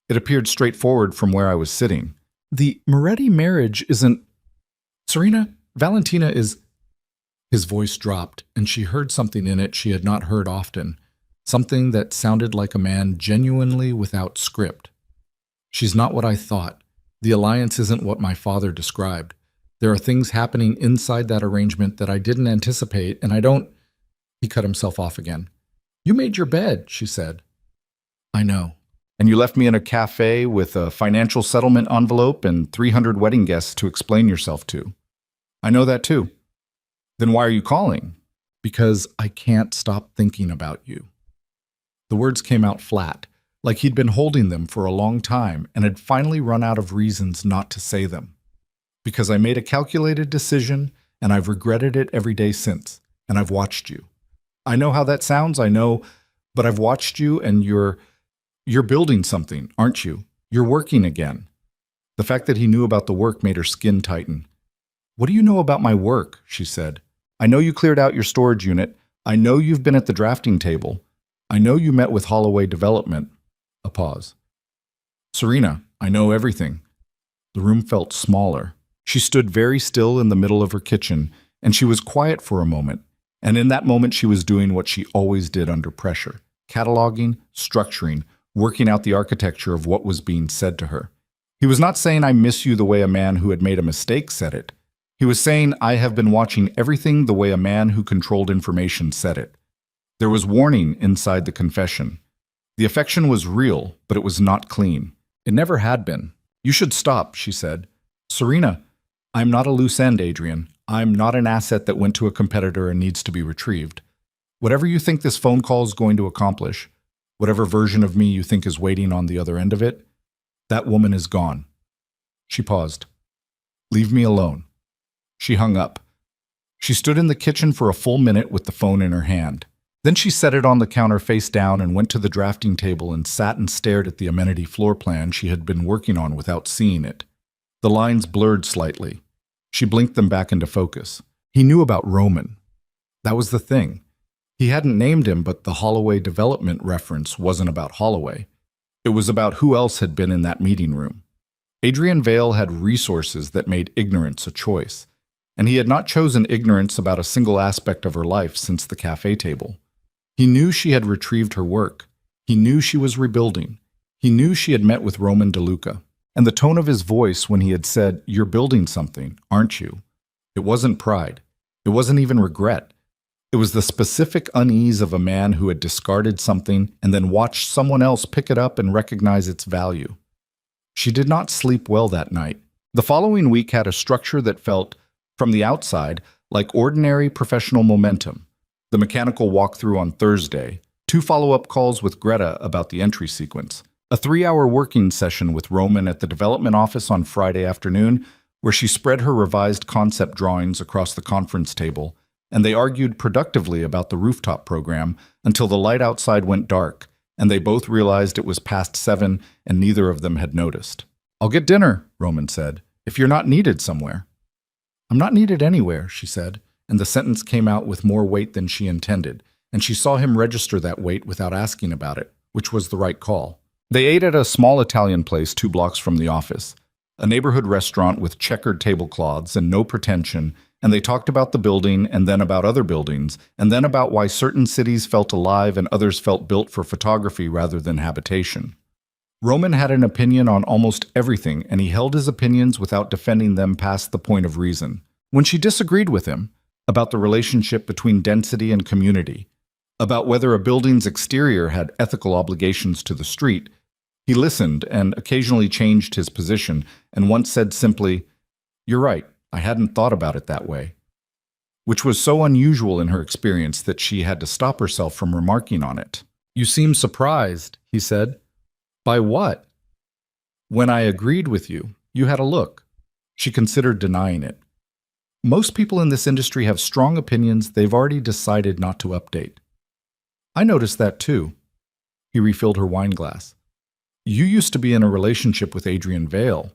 It appeared straightforward from where I was sitting. The Moretti marriage isn't... Serena, Valentina is... His voice dropped, and she heard something in it she had not heard often. Something that sounded like a man genuinely without script. She's not what I thought. The alliance isn't what my father described. There are things happening inside that arrangement that I didn't anticipate, and I don't... He cut himself off again. You made your bed, she said. I know. And you left me in a cafe with a financial settlement envelope and 300 wedding guests to explain yourself to. I know that too. Then why are you calling? Because I can't stop thinking about you. The words came out flat, like he'd been holding them for a long time and had finally run out of reasons not to say them. Because I made a calculated decision, and I've regretted it every day since, and I've watched you. I know how that sounds, I know, but I've watched you, and you're building something, aren't you? You're working again. The fact that he knew about the work made her skin tighten. What do you know about my work? She said. I know you cleared out your storage unit. I know you've been at the drafting table. I know you met with Holloway Development. A pause. Serena, I know everything. The room felt smaller. She stood very still in the middle of her kitchen, and she was quiet for a moment. And in that moment, she was doing what she always did under pressure, cataloging, structuring, working out the architecture of what was being said to her. He was not saying, I miss you the way a man who had made a mistake said it. He was saying, I have been watching everything the way a man who controlled information said it. There was warning inside the confession. The affection was real, but it was not clean. It never had been. You should stop, she said. Serena, I'm not a loose end, Adrian. I'm not an asset that went to a competitor and needs to be retrieved. Whatever you think this phone call is going to accomplish, whatever version of me you think is waiting on the other end of it, that woman is gone. She paused. Leave me alone. She hung up. She stood in the kitchen for a full minute with the phone in her hand. Then she set it on the counter face down and went to the drafting table and sat and stared at the amenity floor plan she had been working on without seeing it. The lines blurred slightly. She blinked them back into focus. He knew about Roman. That was the thing. He hadn't named him, but the Holloway Development reference wasn't about Holloway. It was about who else had been in that meeting room. Adrian Vale had resources that made ignorance a choice, and he had not chosen ignorance about a single aspect of her life since the cafe table. He knew she had retrieved her work. He knew she was rebuilding. He knew she had met with Roman DeLuca. And the tone of his voice when he had said, "You're building something, aren't you?" It wasn't pride. It wasn't even regret. It was the specific unease of a man who had discarded something and then watched someone else pick it up and recognize its value. She did not sleep well that night. The following week had a structure that felt, from the outside, like ordinary professional momentum. The mechanical walkthrough on Thursday, 2 follow-up calls with Greta about the entry sequence, a 3-hour working session with Roman at the development office on Friday afternoon, where she spread her revised concept drawings across the conference table, and they argued productively about the rooftop program until the light outside went dark, and they both realized it was past 7 and neither of them had noticed. "I'll get dinner," Roman said, "if you're not needed somewhere." "I'm not needed anywhere," she said, and the sentence came out with more weight than she intended, and she saw him register that weight without asking about it, which was the right call. They ate at a small Italian place 2 blocks from the office, a neighborhood restaurant with checkered tablecloths and no pretension, and they talked about the building and then about other buildings, and then about why certain cities felt alive and others felt built for photography rather than habitation. Roman had an opinion on almost everything, and he held his opinions without defending them past the point of reason. When she disagreed with him about the relationship between density and community, about whether a building's exterior had ethical obligations to the street, he listened and occasionally changed his position, and once said simply, "You're right, I hadn't thought about it that way," which was so unusual in her experience that she had to stop herself from remarking on it. "You seem surprised," he said. "By what?" "When I agreed with you, you had a look." She considered denying it. "Most people in this industry have strong opinions they've already decided not to update." "I noticed that too." He refilled her wine glass. "You used to be in a relationship with Adrian Vale."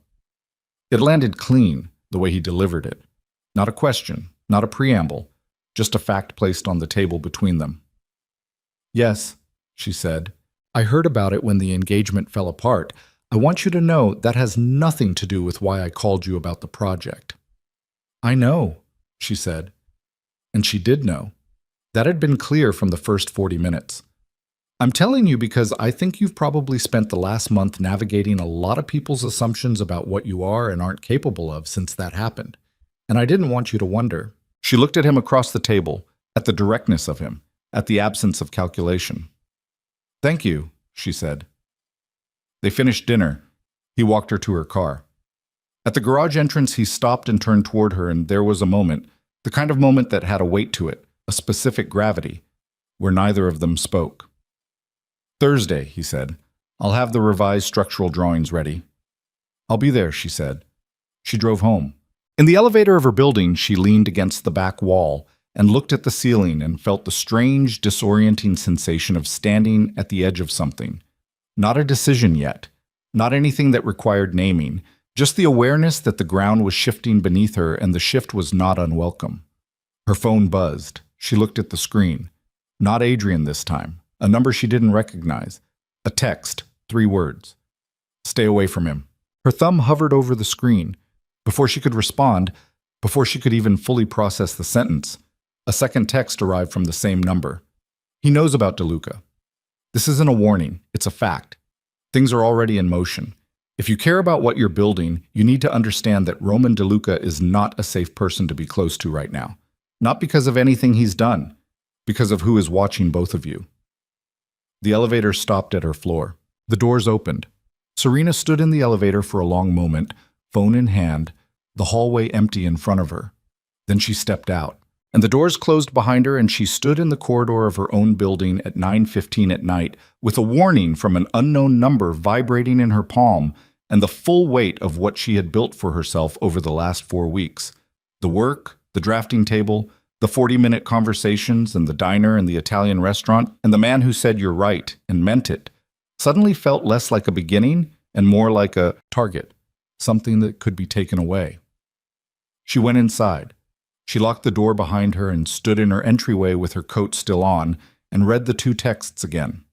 It landed clean, the way he delivered it. Not a question, not a preamble, just a fact placed on the table between them. "Yes," she said. "I heard about it when the engagement fell apart. I want you to know that has nothing to do with why I called you about the project." "I know," she said. And she did know. That had been clear from the first 40 minutes. "I'm telling you because I think you've probably spent the last month navigating a lot of people's assumptions about what you are and aren't capable of since that happened. And I didn't want you to wonder." She looked at him across the table, at the directness of him, at the absence of calculation. "Thank you," she said. They finished dinner. He walked her to her car. At the garage entrance, he stopped and turned toward her, and there was a moment, the kind of moment that had a weight to it, a specific gravity, where neither of them spoke. "Thursday," he said. "I'll have the revised structural drawings ready." "I'll be there," she said. She drove home. In the elevator of her building, she leaned against the back wall and looked at the ceiling and felt the strange, disorienting sensation of standing at the edge of something. Not a decision yet, not anything that required naming, just the awareness that the ground was shifting beneath her and the shift was not unwelcome. Her phone buzzed. She looked at the screen. Not Adrian this time. A number she didn't recognize. A text, 3 words. "Stay away from him." Her thumb hovered over the screen. Before she could respond, before she could even fully process the sentence, a second text arrived from the same number. "He knows about DeLuca. This isn't a warning, it's a fact. Things are already in motion. If you care about what you're building, you need to understand that Roman DeLuca is not a safe person to be close to right now. Not because of anything he's done, because of who is watching both of you." The elevator stopped at her floor. The doors opened. Serena stood in the elevator for a long moment, phone in hand, the hallway empty in front of her. Then she stepped out, and the doors closed behind her, and she stood in the corridor of her own building at 9:15 at night, with a warning from an unknown number vibrating in her palm, and the full weight of what she had built for herself over the last 4 weeks. The work, the drafting table, the 40-minute conversations and the diner and the Italian restaurant, and the man who said "you're right" and meant it, suddenly felt less like a beginning and more like a target, something that could be taken away. She went inside. She locked the door behind her and stood in her entryway with her coat still on and read the 2 texts again.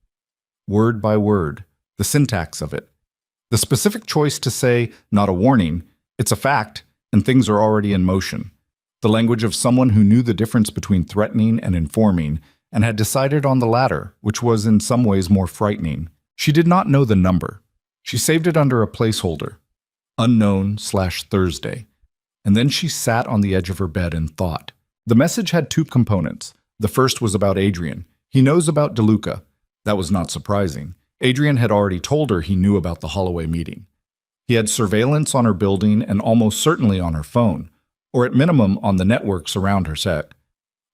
Word by word, the syntax of it. The specific choice to say, not a warning, it's a fact, and things are already in motion. The language of someone who knew the difference between threatening and informing, and had decided on the latter, which was in some ways more frightening. She did not know the number. She saved it under a placeholder, unknown/Thursday. And then she sat on the edge of her bed and thought. The message had 2 components. The first was about Adrian. He knows about DeLuca. That was not surprising. Adrian had already told her he knew about the Holloway meeting. He had surveillance on her building and almost certainly on her phone, or at minimum on the networks around her set.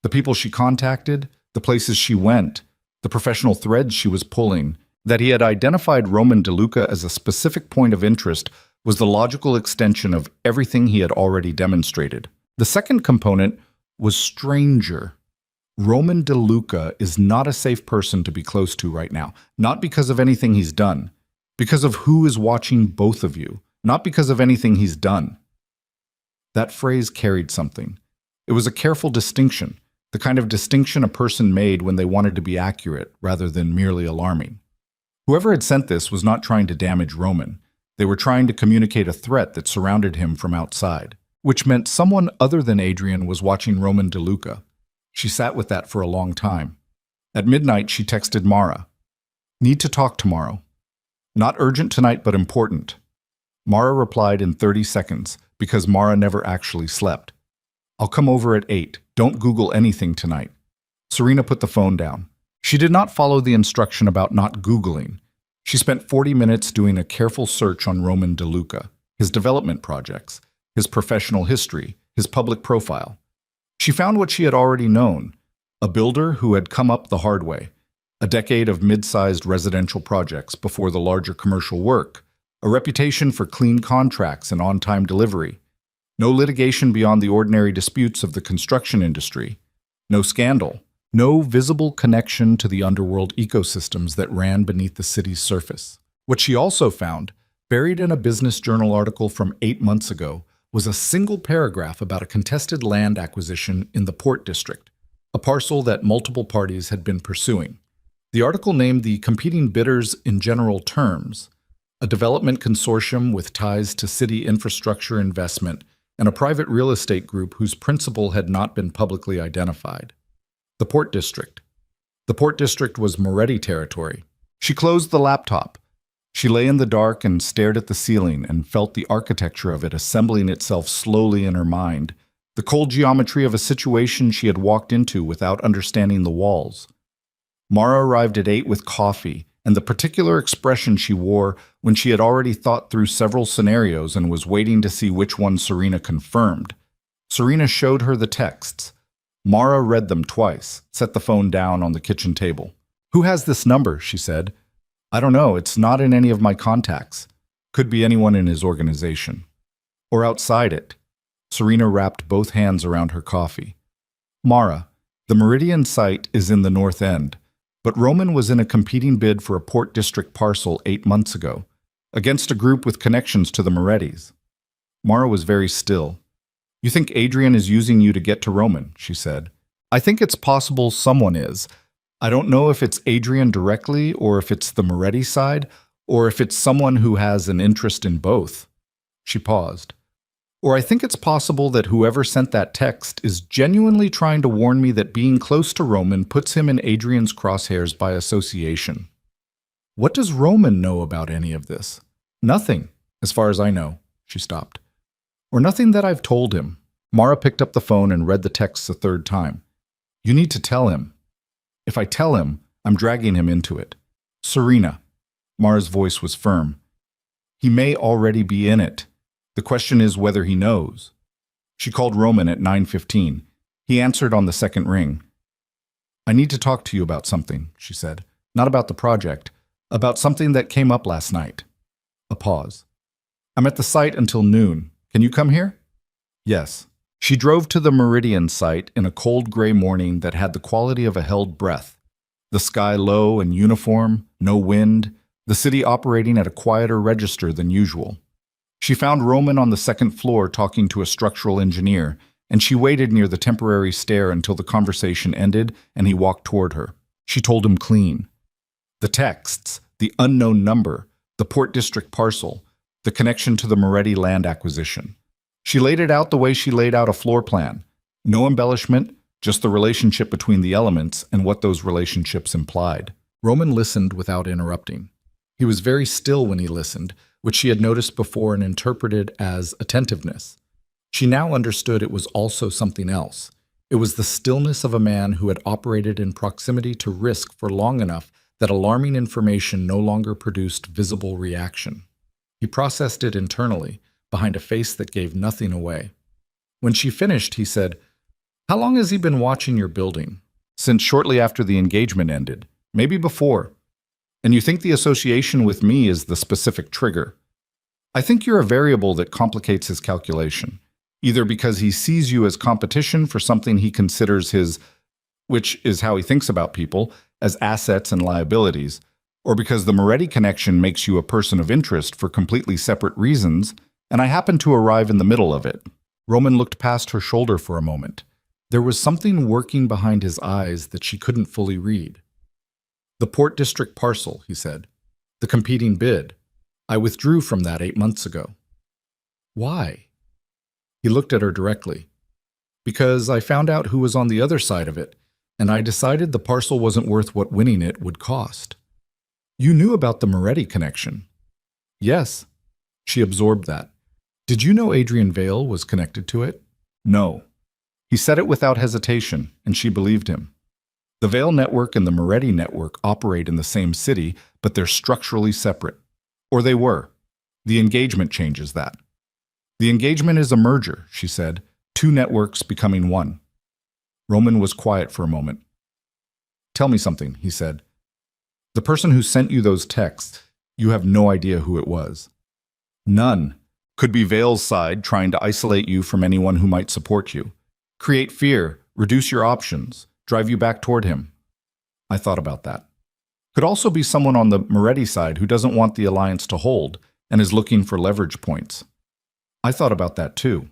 The people she contacted, the places she went, the professional threads she was pulling, that he had identified Roman DeLuca as a specific point of interest was the logical extension of everything he had already demonstrated. The second component was stranger. Roman DeLuca is not a safe person to be close to right now, not because of anything he's done, because of who is watching both of you, not because of anything he's done. That phrase carried something. It was a careful distinction, the kind of distinction a person made when they wanted to be accurate rather than merely alarming. Whoever had sent this was not trying to damage Roman. They were trying to communicate a threat that surrounded him from outside, which meant someone other than Adrian was watching Roman DeLuca. She sat with that for a long time. At midnight, she texted Mara. "Need to talk tomorrow. Not urgent tonight, but important." Mara replied in 30 seconds, because Mara never actually slept. "I'll come over at 8. Don't Google anything tonight." Serena put the phone down. She did not follow the instruction about not Googling. She spent 40 minutes doing a careful search on Roman DeLuca, his development projects, his professional history, his public profile. She found what she had already known: a builder who had come up the hard way, a decade of mid-sized residential projects before the larger commercial work, a reputation for clean contracts and on-time delivery, no litigation beyond the ordinary disputes of the construction industry, no scandal, no visible connection to the underworld ecosystems that ran beneath the city's surface. What she also found, buried in a business journal article from 8 months ago, was a single paragraph about a contested land acquisition in the Port District, a parcel that multiple parties had been pursuing. The article named the competing bidders in general terms: a development consortium with ties to city infrastructure investment and a private real estate group whose principal had not been publicly identified. The Port District. The Port District was Moretti territory. She closed the laptop. She lay in the dark and stared at the ceiling and felt the architecture of it assembling itself slowly in her mind, the cold geometry of a situation she had walked into without understanding the walls. Mara arrived at 8 with coffee and the particular expression she wore when she had already thought through several scenarios and was waiting to see which one Serena confirmed. Serena showed her the texts. Mara read them twice, set the phone down on the kitchen table. "Who has this number?" she said. "I don't know. It's not in any of my contacts. Could be anyone in his organization. Or outside it." Serena wrapped both hands around her coffee. "Mara, the Meridian site is in the North End, but Roman was in a competing bid for a Port District parcel 8 months ago, against a group with connections to the Morettis." Mara was very still. "You think Adrian is using you to get to Roman," she said. "I think it's possible someone is. I don't know if it's Adrian directly, or if it's the Moretti side, or if it's someone who has an interest in both." She paused. "Or I think it's possible that whoever sent that text is genuinely trying to warn me that being close to Roman puts him in Adrian's crosshairs by association." "What does Roman know about any of this?" "Nothing, as far as I know." She stopped. "Or nothing that I've told him." Mara picked up the phone and read the texts a third time. "You need to tell him. If I tell him, I'm dragging him into it." "Serena." Mara's voice was firm. "He may already be in it. The question is whether he knows." She called Roman at 9:15. He answered on the second ring. "I need to talk to you about something," she said. "Not about the project. About something that came up last night." A pause. "I'm at the site until noon. Can you come here?" "Yes." She drove to the Meridian site in a cold gray morning that had the quality of a held breath. The sky low and uniform, no wind, the city operating at a quieter register than usual. She found Roman on the second floor talking to a structural engineer, and she waited near the temporary stair until the conversation ended and he walked toward her. She told him clean. The texts, the unknown number, the Port District parcel, the connection to the Moretti land acquisition. She laid it out the way she laid out a floor plan. No embellishment, just the relationship between the elements and what those relationships implied. Roman listened without interrupting. He was very still when he listened, which she had noticed before and interpreted as attentiveness. She now understood it was also something else. It was the stillness of a man who had operated in proximity to risk for long enough that alarming information no longer produced visible reaction. He processed it internally, behind a face that gave nothing away. When she finished, he said, "How long has he been watching your building?" "Since shortly after the engagement ended. Maybe before. And you think the association with me is the specific trigger. I think you're a variable that complicates his calculation, either because he sees you as competition for something he considers his, which is how he thinks about people, as assets and liabilities, or because the Moretti connection makes you a person of interest for completely separate reasons, and I happen to arrive in the middle of it." Roman looked past her shoulder for a moment. There was something working behind his eyes that she couldn't fully read. "The Port District parcel," he said. "The competing bid. I withdrew from that 8 months ago." "Why?" He looked at her directly. "Because I found out who was on the other side of it, and I decided the parcel wasn't worth what winning it would cost." "You knew about the Moretti connection?" "Yes." She absorbed that. "Did you know Adrian Vale was connected to it?" "No." He said it without hesitation, and she believed him. The Vale network and the Moretti network operate in the same city, but they're structurally separate. Or they were. The engagement changes that. "The engagement is a merger," she said, "two networks becoming one." Roman was quiet for a moment. "Tell me something," he said. "The person who sent you those texts, you have no idea who it was." "None. Could be Vale's side trying to isolate you from anyone who might support you. Create fear, reduce your options, drive you back toward him." I thought about that. "Could also be someone on the Moretti side who doesn't want the alliance to hold and is looking for leverage points." I thought about that too.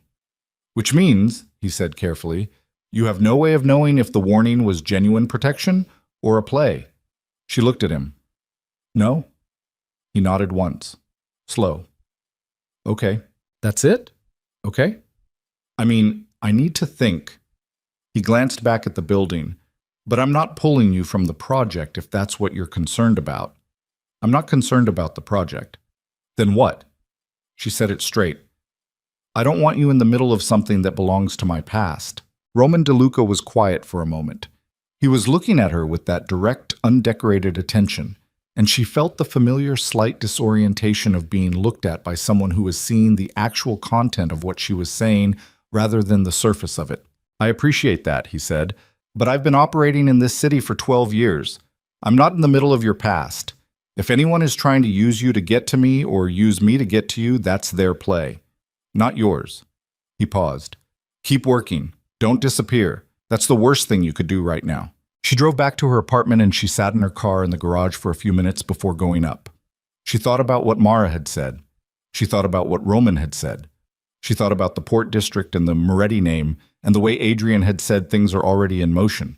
"Which means," he said carefully, "you have no way of knowing if the warning was genuine protection or a play." She looked at him. "No?" He nodded once. Slow. "Okay. That's it? Okay? I mean, I need to think." He glanced back at the building. "But I'm not pulling you from the project if that's what you're concerned about." "I'm not concerned about the project." "Then what?" She said it straight. "I don't want you in the middle of something that belongs to my past." Roman DeLuca was quiet for a moment. He was looking at her with that direct, undecorated attention, and she felt the familiar slight disorientation of being looked at by someone who was seeing the actual content of what she was saying rather than the surface of it. "I appreciate that," he said, "but I've been operating in this city for 12 years. I'm not in the middle of your past. If anyone is trying to use you to get to me or use me to get to you, that's their play. Not yours." He paused. "Keep working. Don't disappear. That's the worst thing you could do right now." She drove back to her apartment and she sat in her car in the garage for a few minutes before going up. She thought about what Mara had said. She thought about what Roman had said. She thought about the Port District and the Moretti name and the way Adrian had said things are already in motion.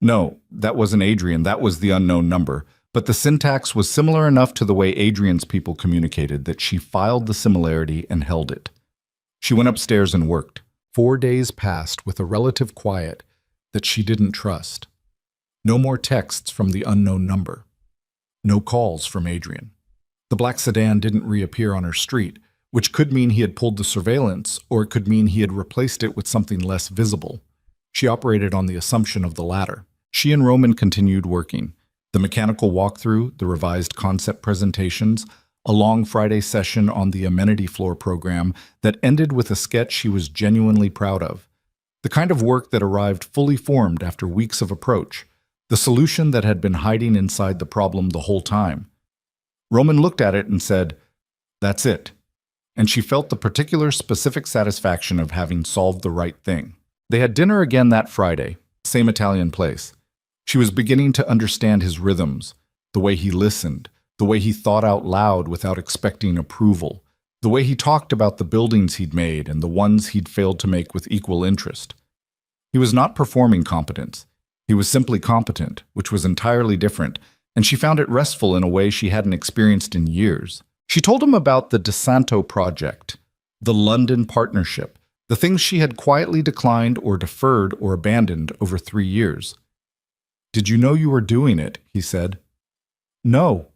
No, that wasn't Adrian, that was the unknown number. But the syntax was similar enough to the way Adrian's people communicated that she filed the similarity and held it. She went upstairs and worked. 4 days passed with a relative quiet that she didn't trust. No more texts from the unknown number. No calls from Adrian. The black sedan didn't reappear on her street, which could mean he had pulled the surveillance, or it could mean he had replaced it with something less visible. She operated on the assumption of the latter. She and Roman continued working. The mechanical walkthrough, the revised concept presentations, a long Friday session on the amenity floor program that ended with a sketch she was genuinely proud of. The kind of work that arrived fully formed after weeks of approach. The solution that had been hiding inside the problem the whole time. Roman looked at it and said, "That's it." And she felt the particular specific satisfaction of having solved the right thing. They had dinner again that Friday, same Italian place. She was beginning to understand his rhythms, the way he listened, the way he thought out loud without expecting approval, the way he talked about the buildings he'd made and the ones he'd failed to make with equal interest. He was not performing competence. He was simply competent, which was entirely different, and she found it restful in a way she hadn't experienced in years. She told him about the DeSanto project, the London partnership, the things she had quietly declined or deferred or abandoned over 3 years. "Did you know you were doing it?" he said. "No."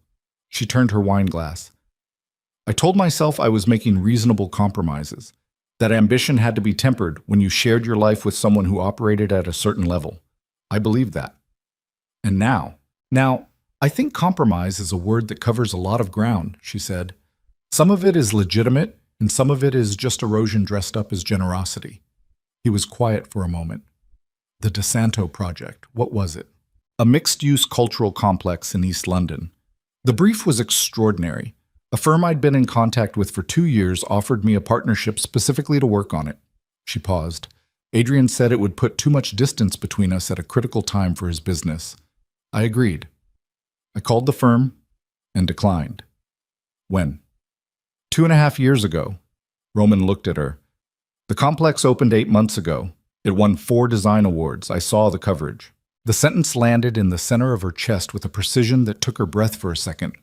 She turned her wine glass. "I told myself I was making reasonable compromises, that ambition had to be tempered when you shared your life with someone who operated at a certain level. I believed that. And now, I think compromise is a word that covers a lot of ground," she said. Some of it is legitimate, and some of it is just erosion dressed up as generosity. He was quiet for a moment. The DeSanto Project, what was it? A mixed-use cultural complex in East London. The brief was extraordinary. A firm I'd been in contact with for 2 years offered me a partnership specifically to work on it. She paused. Adrian said it would put too much distance between us at a critical time for his business. I agreed. I called the firm and declined. When? 2.5 years ago. Roman looked at her. The complex opened 8 months ago. It won 4 design awards. I saw the coverage. The sentence landed in the center of her chest with a precision that took her breath for a second.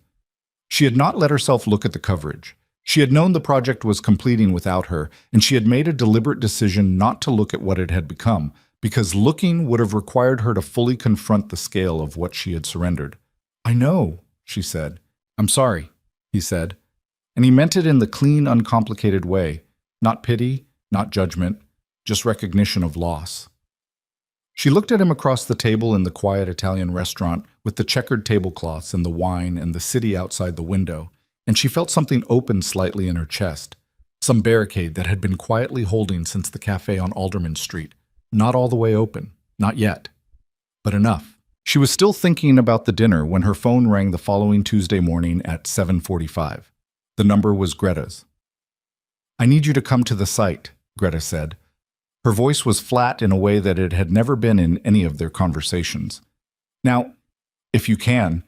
She had not let herself look at the coverage. She had known the project was completing without her, and she had made a deliberate decision not to look at what it had become, because looking would have required her to fully confront the scale of what she had surrendered. I know, she said. I'm sorry, he said. And he meant it in the clean, uncomplicated way. Not pity, not judgment, just recognition of loss. She looked at him across the table in the quiet Italian restaurant with the checkered tablecloths and the wine and the city outside the window, and she felt something open slightly in her chest, some barricade that had been quietly holding since the cafe on Alderman Street. Not all the way open, not yet, but enough. She was still thinking about the dinner when her phone rang the following Tuesday morning at 7:45. The number was Greta's. I need you to come to the site, Greta said. Her voice was flat in a way that it had never been in any of their conversations. Now, if you can,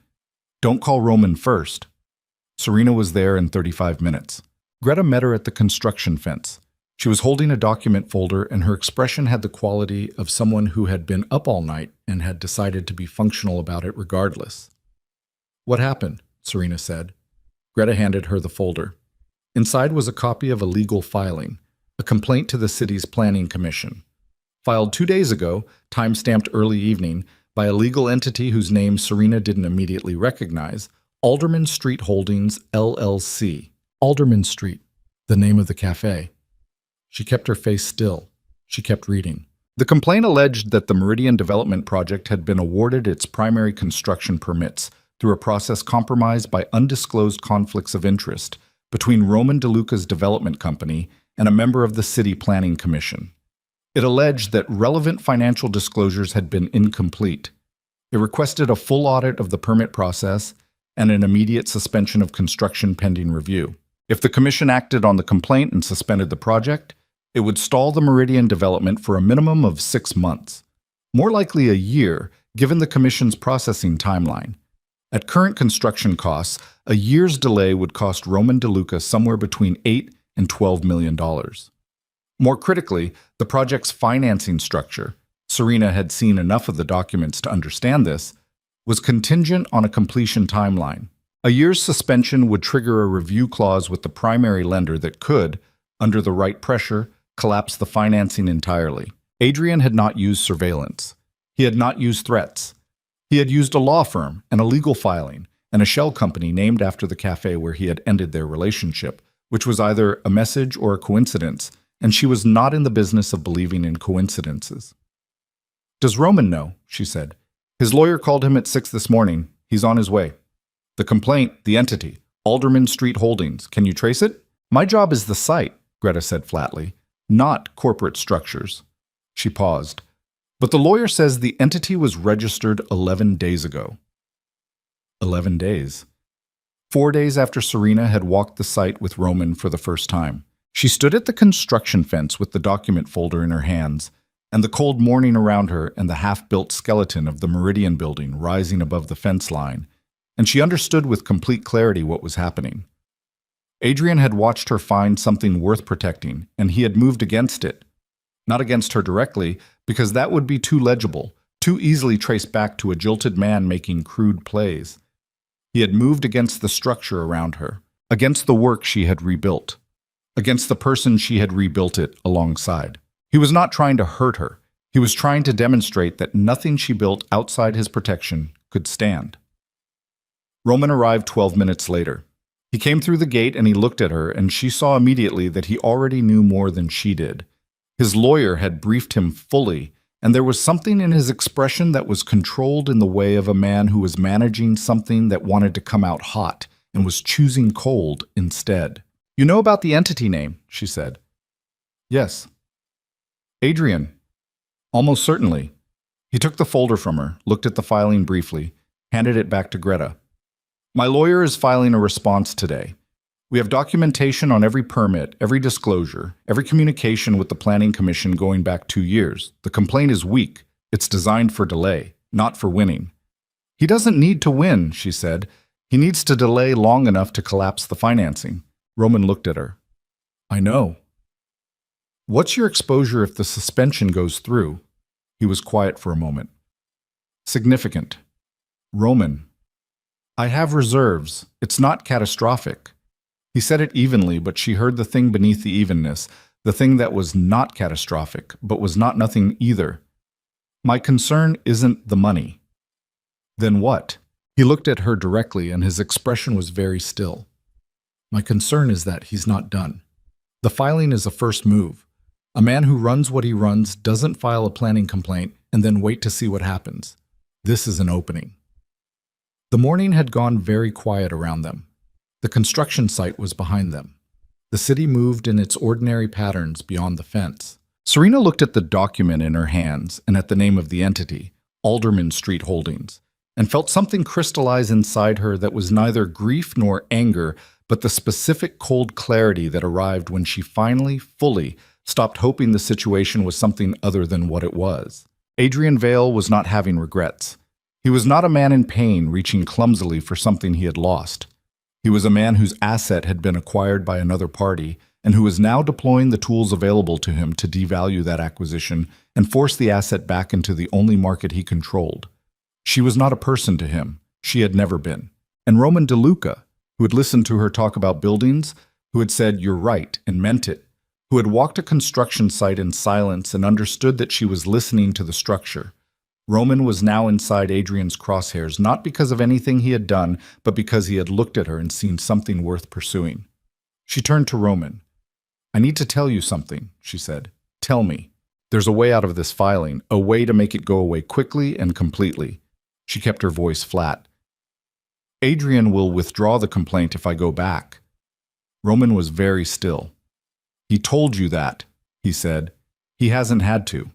don't call Roman first. Serena was there in 35 minutes. Greta met her at the construction fence. She was holding a document folder, and her expression had the quality of someone who had been up all night and had decided to be functional about it regardless. What happened? Serena said. Greta handed her the folder. Inside was a copy of a legal filing, a complaint to the city's planning commission. Filed 2 days ago, time-stamped early evening, by a legal entity whose name Serena didn't immediately recognize, Alderman Street Holdings, LLC. Alderman Street, the name of the cafe. She kept her face still. She kept reading. The complaint alleged that the Meridian Development Project had been awarded its primary construction permits through a process compromised by undisclosed conflicts of interest between Roman DeLuca's development company and a member of the City Planning Commission. It alleged that relevant financial disclosures had been incomplete. It requested a full audit of the permit process and an immediate suspension of construction pending review. If the commission acted on the complaint and suspended the project, it would stall the Meridian development for a minimum of 6 months, more likely a year, given the commission's processing timeline. At current construction costs, a year's delay would cost Roman DeLuca somewhere between $8 and $12 million. More critically, the project's financing structure, Serena had seen enough of the documents to understand this, was contingent on a completion timeline. A year's suspension would trigger a review clause with the primary lender that could, under the right pressure, collapse the financing entirely. Adrian had not used surveillance. He had not used threats. He had used a law firm and a legal filing and a shell company named after the cafe where he had ended their relationship, which was either a message or a coincidence, and she was not in the business of believing in coincidences. Does Roman know? She said. His lawyer called him at 6 this morning. He's on his way. The complaint, the entity, Alderman Street Holdings. Can you trace it? My job is the site, Greta said flatly, not corporate structures. She paused. But the lawyer says the entity was registered 11 days ago. 11 days. 4 days after Serena had walked the site with Roman for the first time. She stood at the construction fence with the document folder in her hands, and the cold morning around her and the half-built skeleton of the Meridian building rising above the fence line, and she understood with complete clarity what was happening. Adrian had watched her find something worth protecting, and he had moved against it. Not against her directly, because that would be too legible, too easily traced back to a jilted man making crude plays. He had moved against the structure around her, against the work she had rebuilt, against the person she had rebuilt it alongside. He was not trying to hurt her. He was trying to demonstrate that nothing she built outside his protection could stand. Roman arrived 12 minutes later. He came through the gate and he looked at her, and she saw immediately that he already knew more than she did. His lawyer had briefed him fully, and there was something in his expression that was controlled in the way of a man who was managing something that wanted to come out hot and was choosing cold instead. "You know about the entity name," she said. "Yes." "Adrian." "Almost certainly." He took the folder from her, looked at the filing briefly, handed it back to Greta. "My lawyer is filing a response today. We have documentation on every permit, every disclosure, every communication with the Planning Commission going back 2 years. The complaint is weak. It's designed for delay, not for winning." "He doesn't need to win," she said. "He needs to delay long enough to collapse the financing." Roman looked at her. "I know." "What's your exposure if the suspension goes through?" He was quiet for a moment. "Significant." "Roman." "I have reserves. It's not catastrophic." He said it evenly, but she heard the thing beneath the evenness, the thing that was not catastrophic, but was not nothing either. "My concern isn't the money." "Then what?" He looked at her directly, and his expression was very still. "My concern is that he's not done. The filing is a first move. A man who runs what he runs doesn't file a planning complaint and then wait to see what happens. This is an opening." The morning had gone very quiet around them. The construction site was behind them. The city moved in its ordinary patterns beyond the fence. Serena looked at the document in her hands and at the name of the entity, Alderman Street Holdings, and felt something crystallize inside her that was neither grief nor anger, but the specific cold clarity that arrived when she finally, fully, stopped hoping the situation was something other than what it was. Adrian Vale was not having regrets. He was not a man in pain reaching clumsily for something he had lost. He was a man whose asset had been acquired by another party and who was now deploying the tools available to him to devalue that acquisition and force the asset back into the only market he controlled. She was not a person to him. She had never been. And Roman DeLuca, who had listened to her talk about buildings, who had said, "You're right," and meant it, who had walked a construction site in silence and understood that she was listening to the structure. Roman was now inside Adrian's crosshairs, not because of anything he had done, but because he had looked at her and seen something worth pursuing. She turned to Roman. "I need to tell you something," she said. "Tell me. There's a way out of this filing, a way to make it go away quickly and completely." She kept her voice flat. "Adrian will withdraw the complaint if I go back." Roman was very still. "He told you that," he said. "He hasn't had to."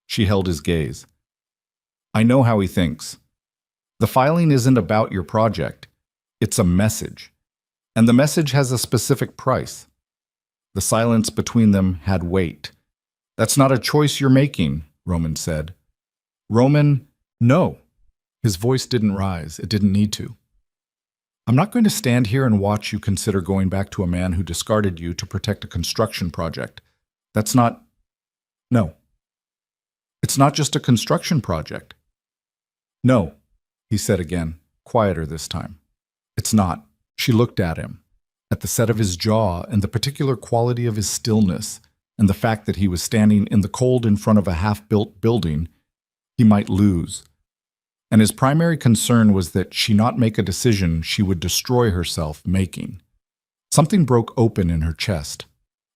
She held his gaze. "I know how he thinks. The filing isn't about your project. It's a message. And the message has a specific price." The silence between them had weight. "That's not a choice you're making," Roman said. "Roman, no." His voice didn't rise. It didn't need to. "I'm not going to stand here and watch you consider going back to a man who discarded you to protect a construction project. That's not... No. It's not just a construction project." "No," he said again, quieter this time. "It's not." She looked at him, at the set of his jaw and the particular quality of his stillness, and the fact that he was standing in the cold in front of a half-built building he might lose. And his primary concern was that she not make a decision she would destroy herself making. Something broke open in her chest.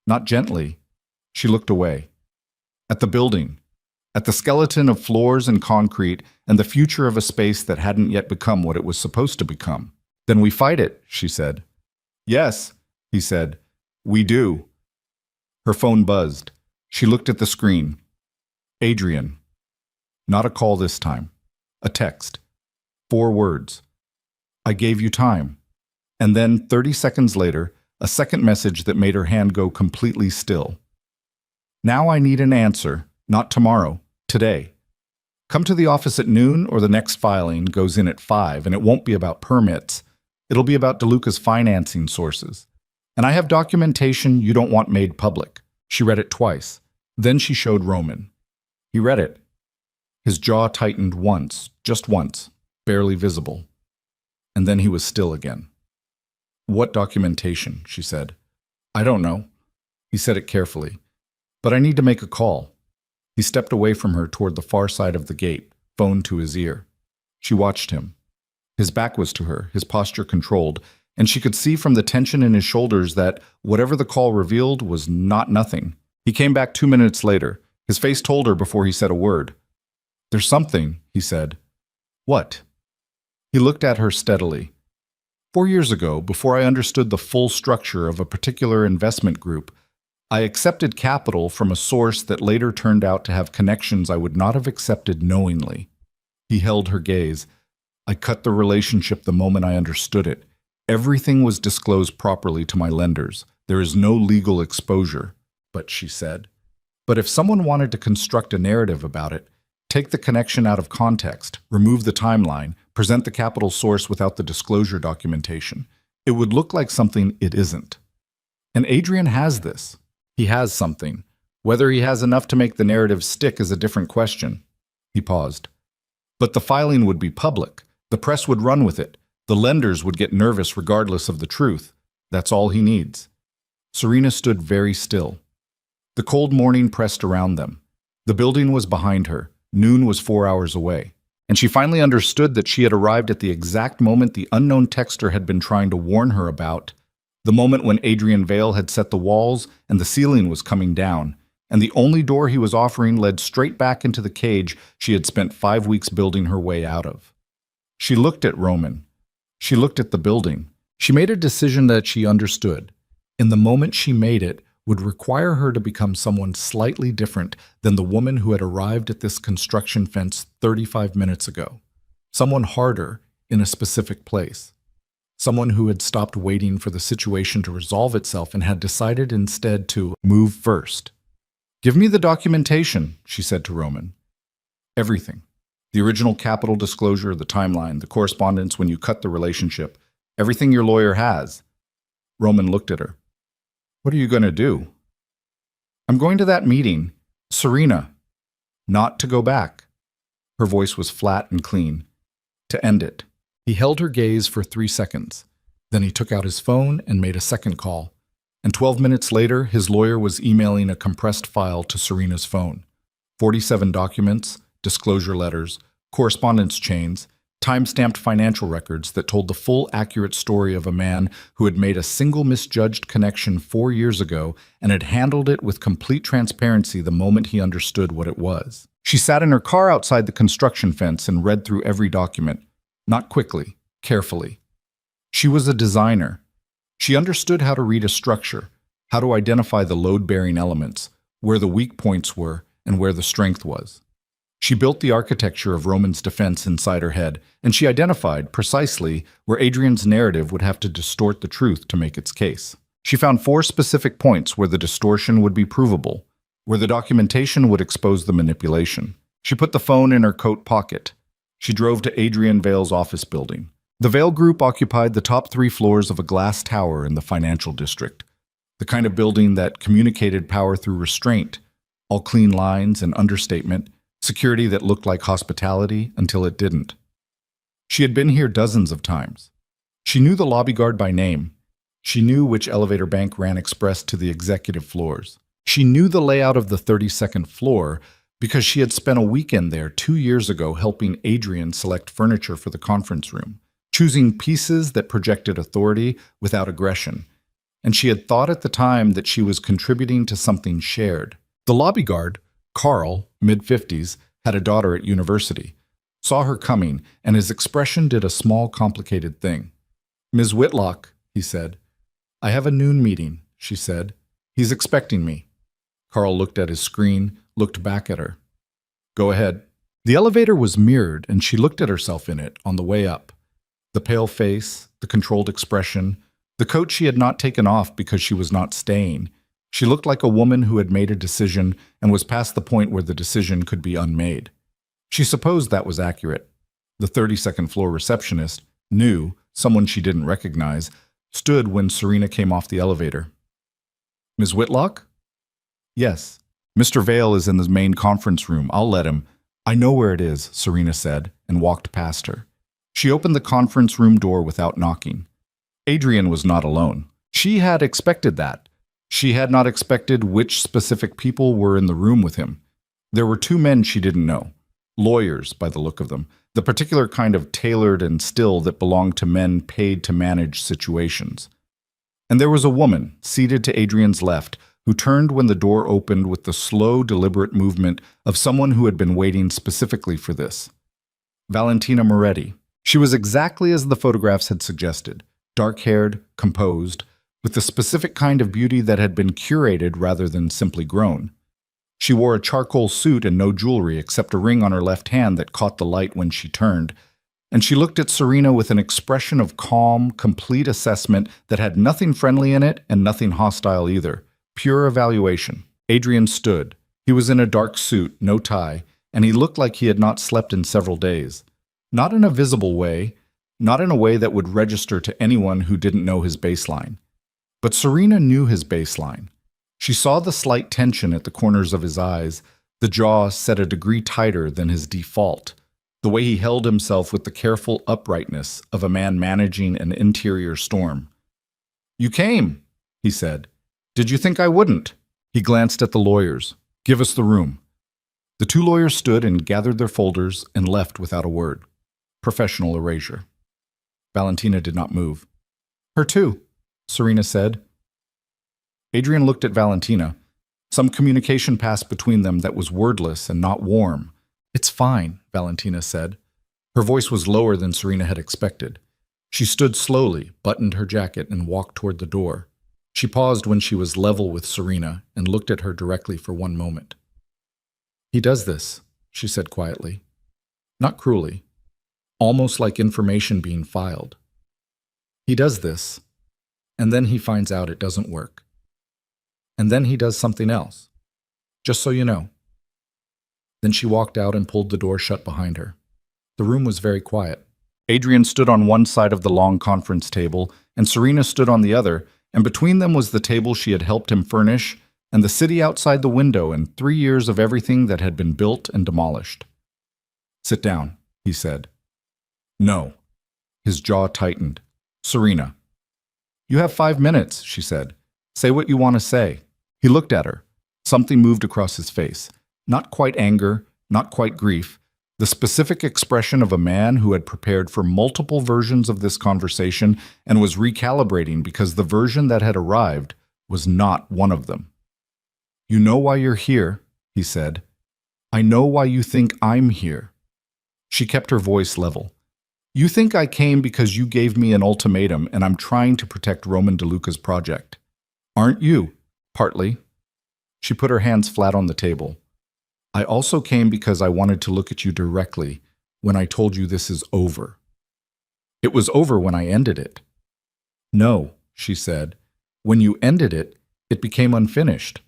Not gently. She looked away. At the building. At the skeleton of floors and concrete and the future of a space that hadn't yet become what it was supposed to become. "Then we fight it," she said. "Yes," he said. "We do." Her phone buzzed. She looked at the screen. Adrian. Not a call this time. A text. 4 words. "I gave you time." And then, 30 seconds later, a second message that made her hand go completely still. "Now I need an answer, not tomorrow, today. Come to the office at noon or the next filing goes in at 5, and it won't be about permits. It'll be about DeLuca's financing sources. And I have documentation you don't want made public." She read it twice. Then she showed Roman. He read it. His jaw tightened once, just once, barely visible. And then he was still again. "What documentation?" she said. "I don't know." He said it carefully. "But I need to make a call." He stepped away from her toward the far side of the gate, phone to his ear. She watched him. His back was to her, his posture controlled, and she could see from the tension in his shoulders that whatever the call revealed was not nothing. He came back 2 minutes later. His face told her before he said a word. "There's something," he said. "What?" He looked at her steadily. 4 years ago, before I understood the full structure of a particular investment group, I accepted capital from a source that later turned out to have connections I would not have accepted knowingly. He held her gaze. I cut the relationship the moment I understood it. Everything was disclosed properly to my lenders. There is no legal exposure, but she said. But if someone wanted to construct a narrative about it, take the connection out of context, remove the timeline, present the capital source without the disclosure documentation, it would look like something it isn't. And Adrian has this. He has something. Whether he has enough to make the narrative stick is a different question. He paused. But the filing would be public. The press would run with it. The lenders would get nervous regardless of the truth. That's all he needs. Serena stood very still. The cold morning pressed around them. The building was behind her. Noon was 4 hours away. And she finally understood that she had arrived at the exact moment the unknown texter had been trying to warn her about. The moment when Adrian Vale had set the walls and the ceiling was coming down, and the only door he was offering led straight back into the cage she had spent 5 weeks building her way out of. She looked at Roman. She looked at the building. She made a decision that she understood. In the moment she made it, would require her to become someone slightly different than the woman who had arrived at this construction fence 35 minutes ago. Someone harder in a specific place. Someone who had stopped waiting for the situation to resolve itself and had decided instead to move first. "Give me the documentation," she said to Roman. "Everything. The original capital disclosure, the timeline, the correspondence when you cut the relationship. Everything your lawyer has." Roman looked at her. "What are you going to do?" "I'm going to that meeting. Serena." "Not to go back." Her voice was flat and clean. "To end it." He held her gaze for 3 seconds. Then he took out his phone and made a second call. And 12 minutes later, his lawyer was emailing a compressed file to Serena's phone. 47 documents, disclosure letters, correspondence chains, time-stamped financial records that told the full accurate story of a man who had made a single misjudged connection 4 years ago and had handled it with complete transparency the moment he understood what it was. She sat in her car outside the construction fence and read through every document, not quickly, carefully. She was a designer. She understood how to read a structure, how to identify the load-bearing elements, where the weak points were and where the strength was. She built the architecture of Roman's defense inside her head, and she identified, precisely, where Adrian's narrative would have to distort the truth to make its case. She found 4 specific points where the distortion would be provable, where the documentation would expose the manipulation. She put the phone in her coat pocket. She drove to Adrian Vale's office building. The Vale Group occupied the top 3 floors of a glass tower in the financial district, the kind of building that communicated power through restraint, all clean lines and understatement, security that looked like hospitality until it didn't. She had been here dozens of times. She knew the lobby guard by name. She knew which elevator bank ran express to the executive floors. She knew the layout of the 32nd floor because she had spent a weekend there 2 years ago helping Adrian select furniture for the conference room, choosing pieces that projected authority without aggression. And she had thought at the time that she was contributing to something shared. The lobby guard, Carl, mid-50s, had a daughter at university, saw her coming, and his expression did a small, complicated thing. "Ms. Whitlock," he said. "I have a noon meeting," she said. "He's expecting me." Carl looked at his screen, looked back at her. "Go ahead." The elevator was mirrored, and she looked at herself in it on the way up. The pale face, the controlled expression, the coat she had not taken off because she was not staying. She looked like a woman who had made a decision and was past the point where the decision could be unmade. She supposed that was accurate. The 32nd floor receptionist, new, someone she didn't recognize, stood when Serena came off the elevator. "Ms. Whitlock?" "Yes. Mr. Vale is in the main conference room. I'll let him." "I know where it is," Serena said, and walked past her. She opened the conference room door without knocking. Adrian was not alone. She had expected that. She had not expected which specific people were in the room with him. There were 2 men she didn't know. Lawyers, by the look of them. The particular kind of tailored and still that belonged to men paid to manage situations. And there was a woman, seated to Adrian's left, who turned when the door opened with the slow, deliberate movement of someone who had been waiting specifically for this. Valentina Moretti. She was exactly as the photographs had suggested. dark-haired, composed, with the specific kind of beauty that had been curated rather than simply grown. She wore a charcoal suit and no jewelry except a ring on her left hand that caught the light when she turned, and she looked at Serena with an expression of calm, complete assessment that had nothing friendly in it and nothing hostile either. Pure evaluation. Adrian stood. He was in a dark suit, no tie, and he looked like he had not slept in several days. Not in a visible way, not in a way that would register to anyone who didn't know his baseline. But Serena knew his baseline. She saw the slight tension at the corners of his eyes, the jaw set a degree tighter than his default, the way he held himself with the careful uprightness of a man managing an interior storm. "You came," he said. "Did you think I wouldn't?" He glanced at the lawyers. "Give us the room." The two lawyers stood and gathered their folders and left without a word. Professional erasure. Valentina did not move. "Her too," Serena said. Adrian looked at Valentina. Some communication passed between them that was wordless and not warm. "It's fine," Valentina said. Her voice was lower than Serena had expected. She stood slowly, buttoned her jacket, and walked toward the door. She paused when she was level with Serena and looked at her directly for one moment. "He does this," she said quietly. Not cruelly. Almost like information being filed. "He does this, and then he finds out it doesn't work. And then he does something else. Just so you know." Then she walked out and pulled the door shut behind her. The room was very quiet. Adrian stood on one side of the long conference table, and Serena stood on the other, and between them was the table she had helped him furnish, and the city outside the window, and 3 years of everything that had been built and demolished. "Sit down," he said. "No." His jaw tightened. "Serena." "You have 5 minutes," she said. "Say what you want to say." He looked at her. Something moved across his face. Not quite anger, not quite grief. The specific expression of a man who had prepared for multiple versions of this conversation and was recalibrating because the version that had arrived was not one of them. "You know why you're here," he said. "I know why you think I'm here." She kept her voice level. "You think I came because you gave me an ultimatum and I'm trying to protect Roman DeLuca's project. Aren't you? Partly." She put her hands flat on the table. "I also came because I wanted to look at you directly when I told you this is over. It was over when I ended it." "No," she said. "When you ended it, it became unfinished.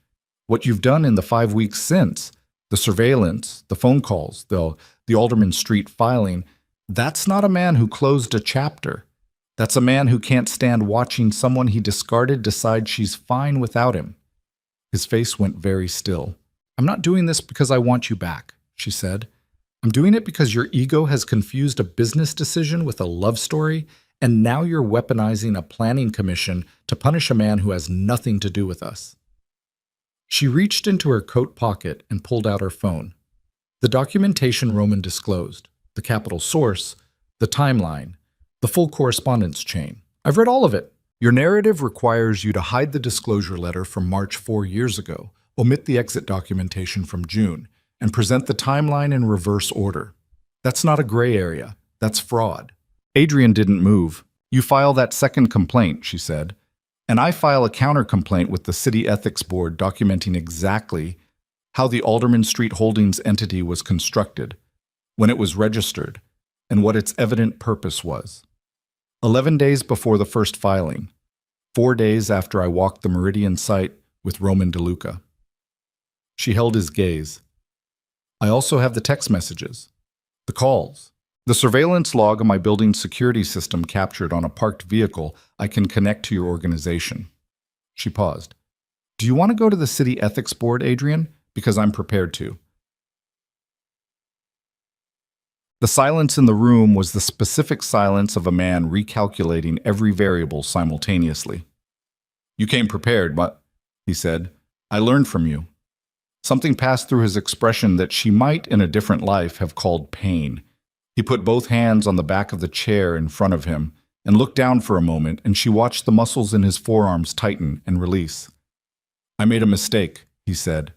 What you've done in the 5 weeks since, the surveillance, the phone calls, the Alderman Street filing, that's not a man who closed a chapter. That's a man who can't stand watching someone he discarded decide she's fine without him." His face went very still. "I'm not doing this because I want you back," she said. "I'm doing it because your ego has confused a business decision with a love story, and now you're weaponizing a planning commission to punish a man who has nothing to do with us." She reached into her coat pocket and pulled out her phone. The documentation Roman disclosed, the capital source, the timeline, the full correspondence chain. "I've read all of it. Your narrative requires you to hide the disclosure letter from March 4 years ago, omit the exit documentation from June, and present the timeline in reverse order. That's not a gray area. That's fraud." Adrian didn't move. "You file that second complaint," she said, "and I file a counter-complaint with the City Ethics Board documenting exactly how the Alderman Street Holdings entity was constructed, when it was registered, and what its evident purpose was. 11 days before the first filing, 4 days after I walked the Meridian site with Roman DeLuca." She held his gaze. "I also have the text messages, the calls, the surveillance log of my building's security system captured on a parked vehicle I can connect to your organization." She paused. "Do you want to go to the City Ethics Board, Adrian? Because I'm prepared to." The silence in the room was the specific silence of a man recalculating every variable simultaneously. "You came prepared, but," he said, "I learned from you." Something passed through his expression that she might, in a different life, have called pain. He put both hands on the back of the chair in front of him and looked down for a moment, and she watched the muscles in his forearms tighten and release. "I made a mistake," he said.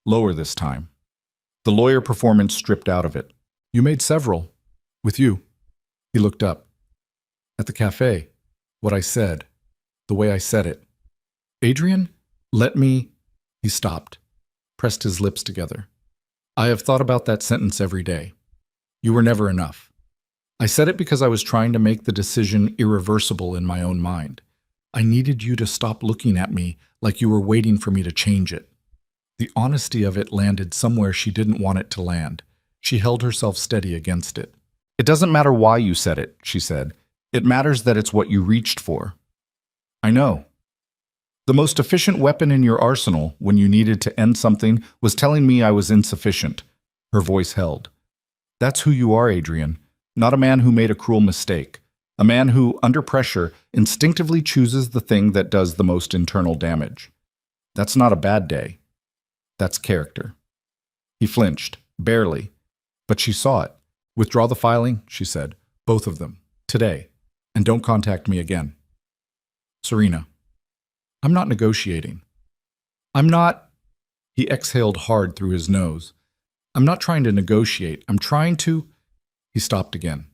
"Lower this time." The lawyer performance stripped out of it. "You made several. With you." He looked up. "At the cafe." What I said. The way I said it. Adrian, let me... He stopped, pressed his lips together. I have thought about that sentence every day. You were never enough. I said it because I was trying to make the decision irreversible in my own mind. I needed you to stop looking at me like you were waiting for me to change it. The honesty of it landed somewhere she didn't want it to land. She held herself steady against it. It doesn't matter why you said it, she said. It matters that it's what you reached for. I know. The most efficient weapon in your arsenal when you needed to end something was telling me I was insufficient. Her voice held. That's who you are, Adrian. Not a man who made a cruel mistake. A man who, under pressure, instinctively chooses the thing that does the most internal damage. That's not a bad day. That's character. He flinched, barely. But she saw it. Withdraw the filing, she said. Both of them. Today. And don't contact me again. Serena. I'm not negotiating. I'm not... He exhaled hard through his nose. I'm not trying to negotiate. I'm trying to... He stopped again.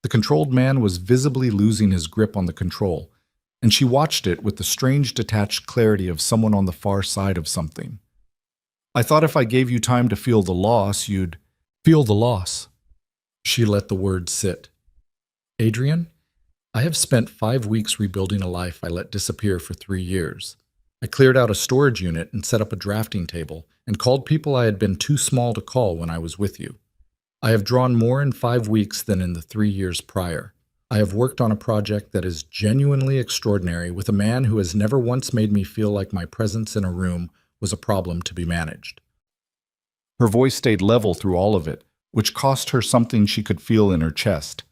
The controlled man was visibly losing his grip on the control, and she watched it with the strange detached clarity of someone on the far side of something. I thought if I gave you time to feel the loss, you'd... Feel the loss. She let the words sit. Adrian, I have spent 5 weeks rebuilding a life I let disappear for 3 years. I cleared out a storage unit and set up a drafting table and called people I had been too small to call when I was with you. I have drawn more in 5 weeks than in the 3 years prior. I have worked on a project that is genuinely extraordinary with a man who has never once made me feel like my presence in a room was a problem to be managed. Her voice stayed level through all of it, which cost her something she could feel in her chest.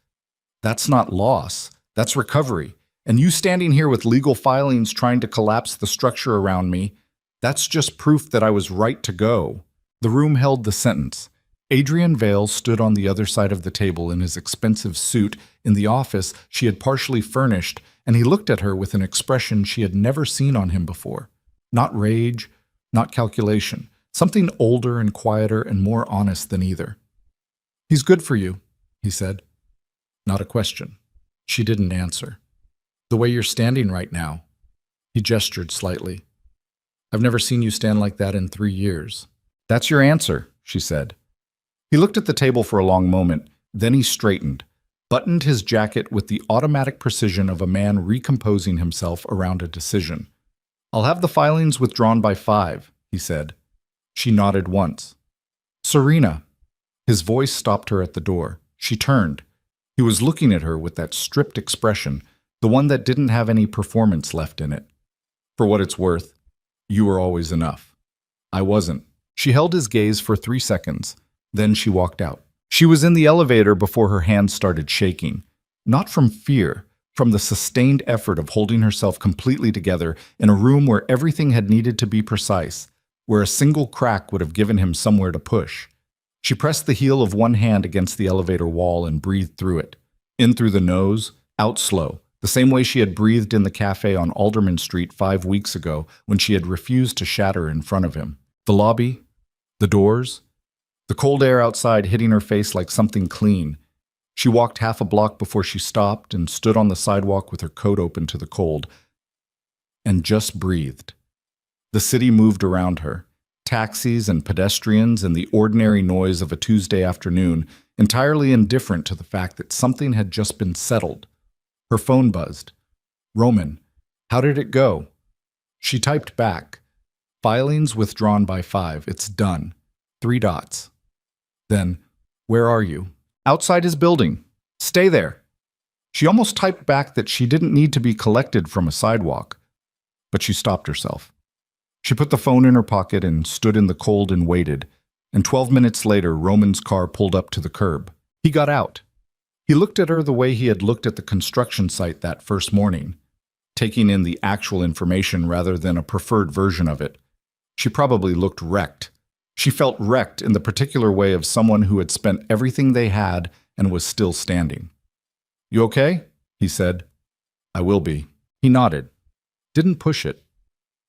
That's not loss. That's recovery. And you standing here with legal filings trying to collapse the structure around me, that's just proof that I was right to go. The room held the sentence. Adrian Vale stood on the other side of the table in his expensive suit in the office she had partially furnished, and he looked at her with an expression she had never seen on him before. Not rage, not calculation. Something older and quieter and more honest than either. He's good for you, he said. Not a question. She didn't answer. The way you're standing right now. He gestured slightly. I've never seen you stand like that in 3 years. That's your answer, she said. He looked at the table for a long moment, then he straightened, buttoned his jacket with the automatic precision of a man recomposing himself around a decision. I'll have the filings withdrawn by 5, he said. She nodded once. Serena. His voice stopped her at the door. She turned. He was looking at her with that stripped expression, the one that didn't have any performance left in it. For what it's worth, you were always enough. I wasn't. She held his gaze for 3 seconds. Then she walked out. She was in the elevator before her hands started shaking. Not from fear, from the sustained effort of holding herself completely together in a room where everything had needed to be precise, where a single crack would have given him somewhere to push. She pressed the heel of one hand against the elevator wall and breathed through it. In through the nose, out slow, the same way she had breathed in the cafe on Alderman Street 5 weeks ago when she had refused to shatter in front of him. The lobby, the doors, the cold air outside hitting her face like something clean. She walked half a block before she stopped and stood on the sidewalk with her coat open to the cold, and just breathed. The city moved around her. Taxis and pedestrians and the ordinary noise of a Tuesday afternoon, entirely indifferent to the fact that something had just been settled. Her phone buzzed. Roman, how did it go? She typed back. Filings withdrawn by 5. It's done. 3 dots. Then, where are you? Outside his building. Stay there. She almost typed back that she didn't need to be collected from a sidewalk, but she stopped herself. She put the phone in her pocket and stood in the cold and waited, and 12 minutes later Roman's car pulled up to the curb. He got out. He looked at her the way he had looked at the construction site that first morning, taking in the actual information rather than a preferred version of it. She probably looked wrecked. She felt wrecked in the particular way of someone who had spent everything they had and was still standing. You okay? He said. I will be. He nodded. Didn't push it.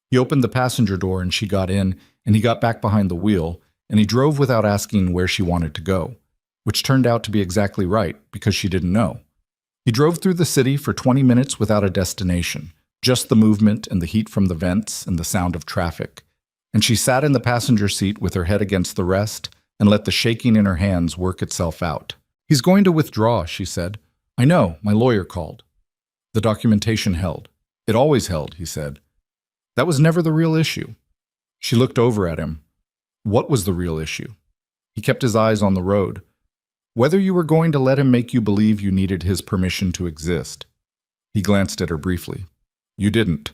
He opened the passenger door and she got in, and he got back behind the wheel, and he drove without asking where she wanted to go, which turned out to be exactly right because she didn't know. He drove through the city for 20 minutes without a destination, just the movement and the heat from the vents and the sound of traffic. And she sat in the passenger seat with her head against the rest and let the shaking in her hands work itself out. "He's going to withdraw," she said. "I know, my lawyer called." The documentation held. "It always held," he said. "That was never the real issue." She looked over at him. What was the real issue? He kept his eyes on the road. Whether you were going to let him make you believe you needed his permission to exist. He glanced at her briefly. "You didn't."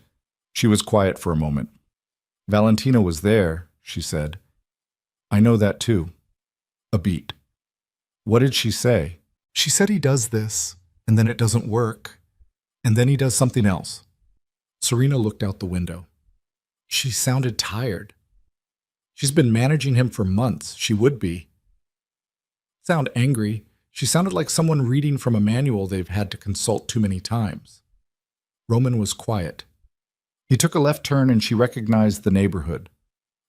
She was quiet for a moment. "Valentina was there," she said. "I know that too." A beat. "What did she say?" "She said he does this, and then it doesn't work, and then he does something else." Serena looked out the window. She sounded tired. She's been managing him for months. She would be. Sound angry. She sounded like someone reading from a manual they've had to consult too many times. Roman was quiet. He took a left turn and she recognized the neighborhood.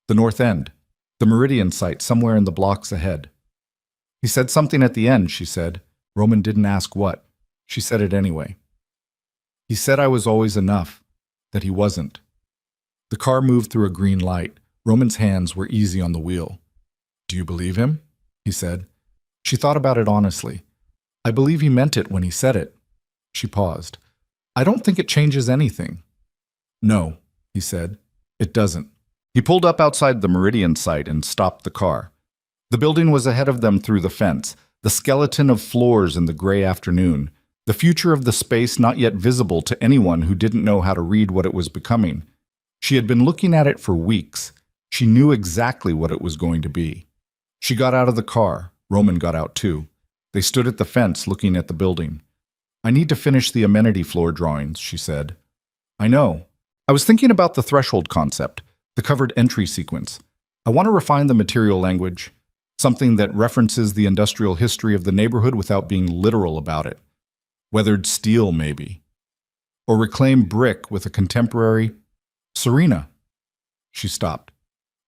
The North End. The Meridian site somewhere in the blocks ahead. "He said something at the end," she said. Roman didn't ask what. She said it anyway. "He said I was always enough, that he wasn't." The car moved through a green light. Roman's hands were easy on the wheel. "Do you believe him?" he said. She thought about it honestly. "I believe he meant it when he said it." She paused. "I don't think it changes anything." "No," he said. "It doesn't." He pulled up outside the Meridian site and stopped the car. The building was ahead of them through the fence, the skeleton of floors in the gray afternoon, the future of the space not yet visible to anyone who didn't know how to read what it was becoming. She had been looking at it for weeks. She knew exactly what it was going to be. She got out of the car. Roman got out too. They stood at the fence looking at the building. "I need to finish the amenity floor drawings," she said. "I know. I was thinking about the threshold concept, the covered entry sequence. I want to refine the material language, something that references the industrial history of the neighborhood without being literal about it. Weathered steel, maybe. Or reclaim brick with a contemporary..." "Serena." She stopped.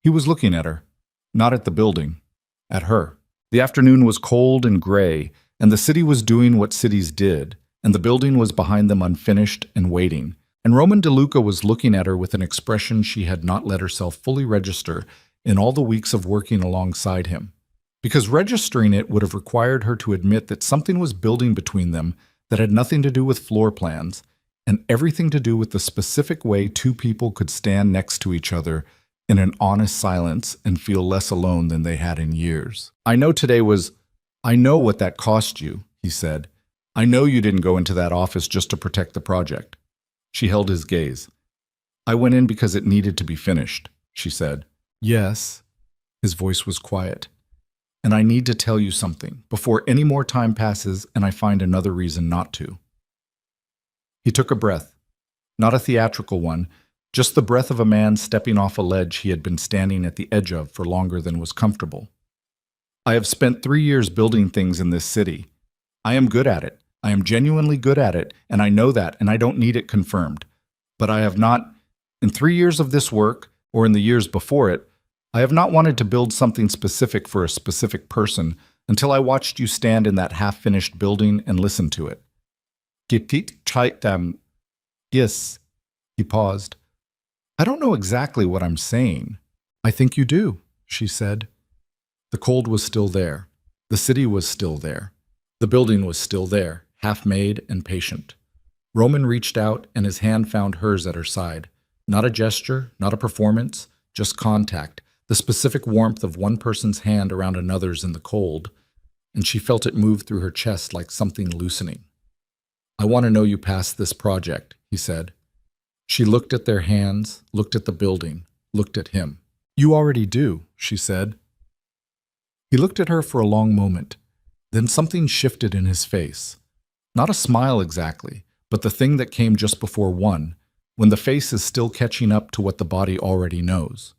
He was looking at her, not at the building, at her. The afternoon was cold and gray, and the city was doing what cities did, and the building was behind them unfinished and waiting. And Roman DeLuca was looking at her with an expression she had not let herself fully register in all the weeks of working alongside him. Because registering it would have required her to admit that something was building between them that had nothing to do with floor plans, and everything to do with the specific way two people could stand next to each other in an honest silence and feel less alone than they had in years. "I know today was... I know what that cost you," he said. "I know you didn't go into that office just to protect the project." She held his gaze. "I went in because it needed to be finished," she said. "Yes." His voice was quiet. "And I need to tell you something before any more time passes and I find another reason not to." He took a breath. Not a theatrical one, just the breath of a man stepping off a ledge he had been standing at the edge of for longer than was comfortable. "I have spent 3 years building things in this city. I am good at it. I am genuinely good at it, and I know that, and I don't need it confirmed. But I have not, in 3 years of this work, or in the years before it, I have not wanted to build something specific for a specific person until I watched you stand in that half-finished building and listen to it." Yes. He paused. "I don't know exactly what I'm saying." "I think you do," she said. The cold was still there. The city was still there. The building was still there, half-made and patient. Roman reached out and his hand found hers at her side. Not a gesture, not a performance, just contact, the specific warmth of one person's hand around another's in the cold, and she felt it move through her chest like something loosening. "I want to know you passed this project," he said. She looked at their hands, looked at the building, looked at him. "You already do," she said. He looked at her for a long moment. Then something shifted in his face. Not a smile exactly, but the thing that came just before one, when the face is still catching up to what the body already knows.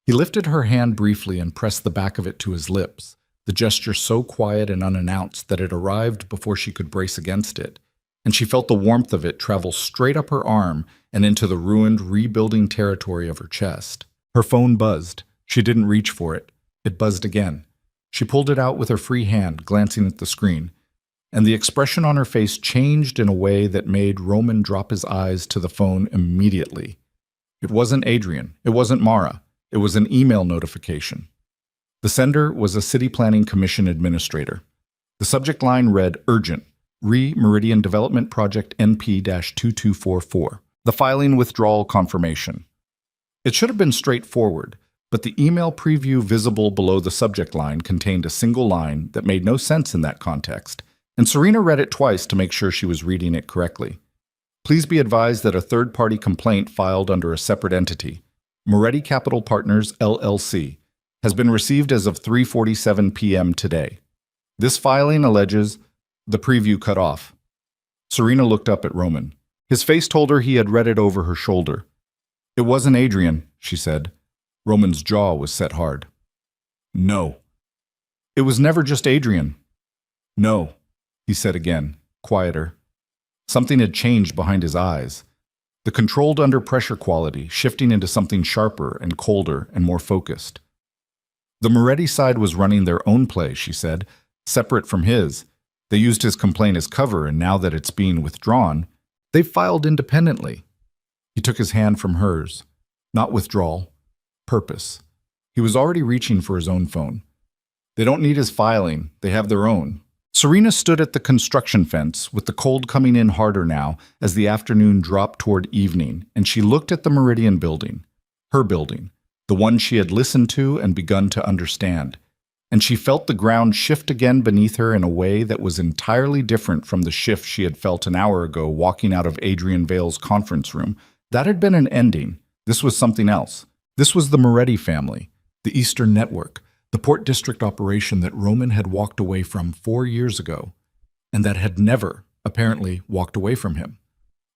He lifted her hand briefly and pressed the back of it to his lips, the gesture so quiet and unannounced that it arrived before she could brace against it, and she felt the warmth of it travel straight up her arm and into the ruined, rebuilding territory of her chest. Her phone buzzed. She didn't reach for it. It buzzed again. She pulled it out with her free hand, glancing at the screen. and the expression on her face changed in a way that made Roman drop his eyes to the phone immediately. It wasn't Adrian. It wasn't Mara. It was an email notification. The sender was a City Planning Commission administrator. The subject line read, Urgent, Meridian Development Project NP-2244. The filing withdrawal confirmation. It should have been straightforward, but the email preview visible below the subject line contained a single line that made no sense in that context, and Serena read it twice to make sure she was reading it correctly. Please be advised that a third-party complaint filed under a separate entity, Moretti Capital Partners, LLC, has been received as of 3:47 p.m. today. This filing alleges the preview cut off. Serena looked up at Roman. His face told her he had read it over her shoulder. It wasn't Adrian, she said. Roman's jaw was set hard. No. It was never just Adrian. No, he said again, quieter. Something had changed behind his eyes. The controlled under-pressure quality shifting into something sharper and colder and more focused. The Moretti side was running their own play, she said, separate from his. They used his complaint as cover, and now that it's being withdrawn, they've filed independently. He took his hand from hers. Not withdrawal, purpose. He was already reaching for his own phone. They don't need his filing, they have their own. Serena stood at the construction fence, with the cold coming in harder now as the afternoon dropped toward evening, and she looked at the Meridian building, her building, the one she had listened to and begun to understand. And she felt the ground shift again beneath her in a way that was entirely different from the shift she had felt an hour ago walking out of Adrian Vale's conference room. That had been an ending. This was something else. This was the Moretti family, the Eastern Network, the Port District operation that Roman had walked away from 4 years ago, and that had never, apparently, walked away from him.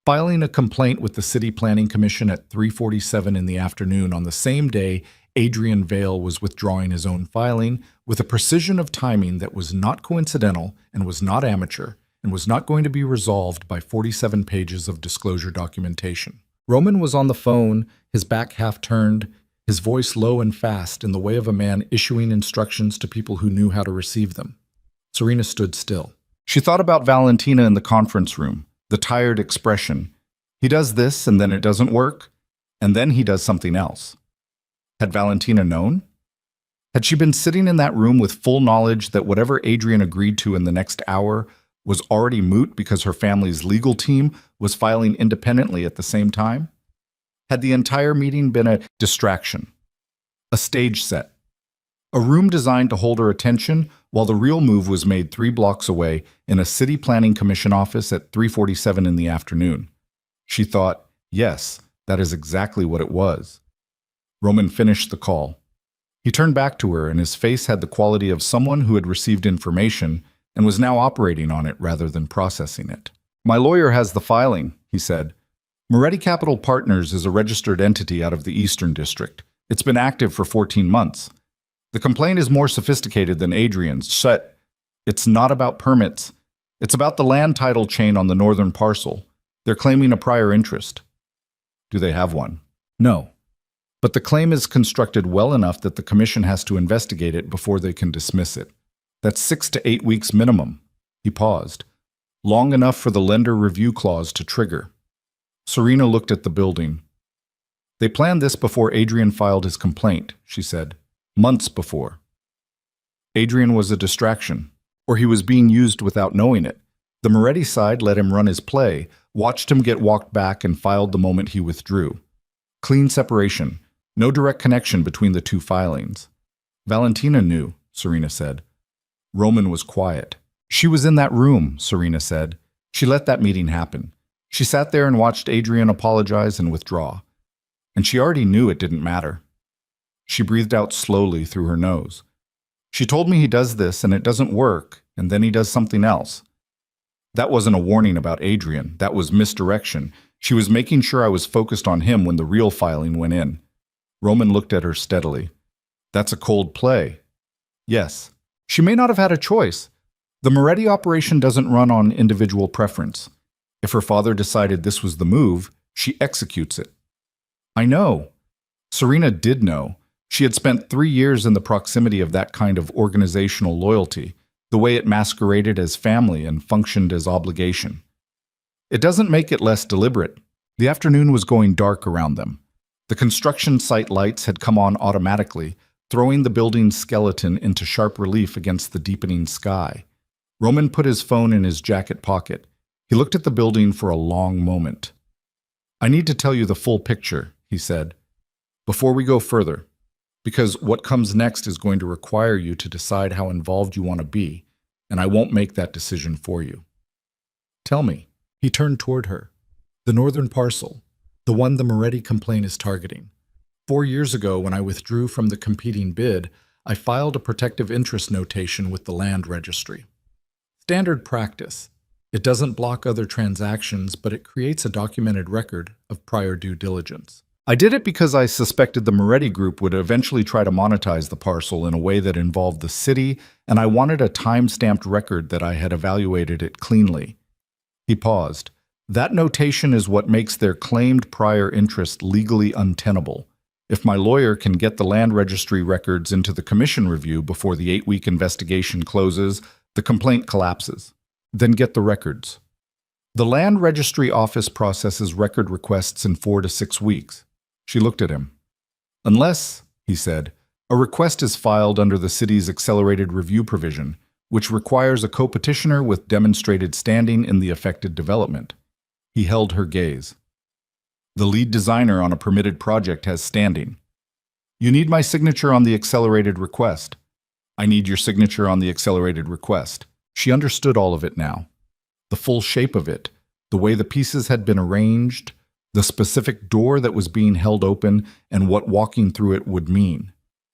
Filing a complaint with the City Planning Commission at 3:47 in the afternoon on the same day Adrian Vale was withdrawing his own filing with a precision of timing that was not coincidental and was not amateur and was not going to be resolved by 47 pages of disclosure documentation. Roman was on the phone, his back half turned, his voice low and fast in the way of a man issuing instructions to people who knew how to receive them. Serena stood still. She thought about Valentina in the conference room, the tired expression. He does this and then it doesn't work, and then he does something else. Had Valentina known? Had she been sitting in that room with full knowledge that whatever Adrian agreed to in the next hour was already moot because her family's legal team was filing independently at the same time? Had the entire meeting been a distraction, a stage set, a room designed to hold her attention while the real move was made 3 blocks away in a City Planning Commission office at 3:47 in the afternoon? She thought, yes, that is exactly what it was. Roman finished the call. He turned back to her, and his face had the quality of someone who had received information and was now operating on it rather than processing it. My lawyer has the filing, he said. Moretti Capital Partners is a registered entity out of the Eastern District. It's been active for 14 months. The complaint is more sophisticated than Adrian's. It's not about permits. It's about the land title chain on the northern parcel. They're claiming a prior interest. Do they have one? No. But the claim is constructed well enough that the commission has to investigate it before they can dismiss it. That's 6 to 8 weeks minimum. He paused. Long enough for the lender review clause to trigger. Serena looked at the building. They planned this before Adrian filed his complaint, she said. Months before. Adrian was a distraction, or he was being used without knowing it. The Moretti side let him run his play, watched him get walked back, and filed the moment he withdrew. Clean separation. No direct connection between the 2 filings. Valentina knew, Serena said. Roman was quiet. She was in that room, Serena said. She let that meeting happen. She sat there and watched Adrian apologize and withdraw. And she already knew it didn't matter. She breathed out slowly through her nose. She told me he does this and it doesn't work, and then he does something else. That wasn't a warning about Adrian. That was misdirection. She was making sure I was focused on him when the real filing went in. Roman looked at her steadily. That's a cold play. Yes. She may not have had a choice. The Moretti operation doesn't run on individual preference. If her father decided this was the move, she executes it. I know. Serena did know. She had spent 3 years in the proximity of that kind of organizational loyalty. the way it masqueraded as family and functioned as obligation. It doesn't make it less deliberate. The afternoon was going dark around them. The construction site lights had come on automatically, throwing the building's skeleton into sharp relief against the deepening sky. Roman put his phone in his jacket pocket. He looked at the building for a long moment. "I need to tell you the full picture," he said, "before we go further, because what comes next is going to require you to decide how involved you want to be, and I won't make that decision for you." "Tell me." He turned toward her. "The northern parcel, the one the Moretti complaint is targeting. 4 years ago, when I withdrew from the competing bid, I filed a protective interest notation with the land registry. Standard practice. It doesn't block other transactions, but it creates a documented record of prior due diligence. I did it because I suspected the Moretti Group would eventually try to monetize the parcel in a way that involved the city, and I wanted a time-stamped record that I had evaluated it cleanly." He paused. "That notation is what makes their claimed prior interest legally untenable. If my lawyer can get the land registry records into the commission review before the 8-week investigation closes, the complaint collapses. Then get the records. The land registry office processes record requests in 4 to 6 weeks." She looked at him. "Unless," he said, "a request is filed under the city's accelerated review provision, which requires a co-petitioner with demonstrated standing in the affected development." He held her gaze. "The lead designer on a permitted project has standing. You need my signature on the accelerated request. I need your signature on the accelerated request." She understood all of it now. The full shape of it, the way the pieces had been arranged, the specific door that was being held open, and what walking through it would mean.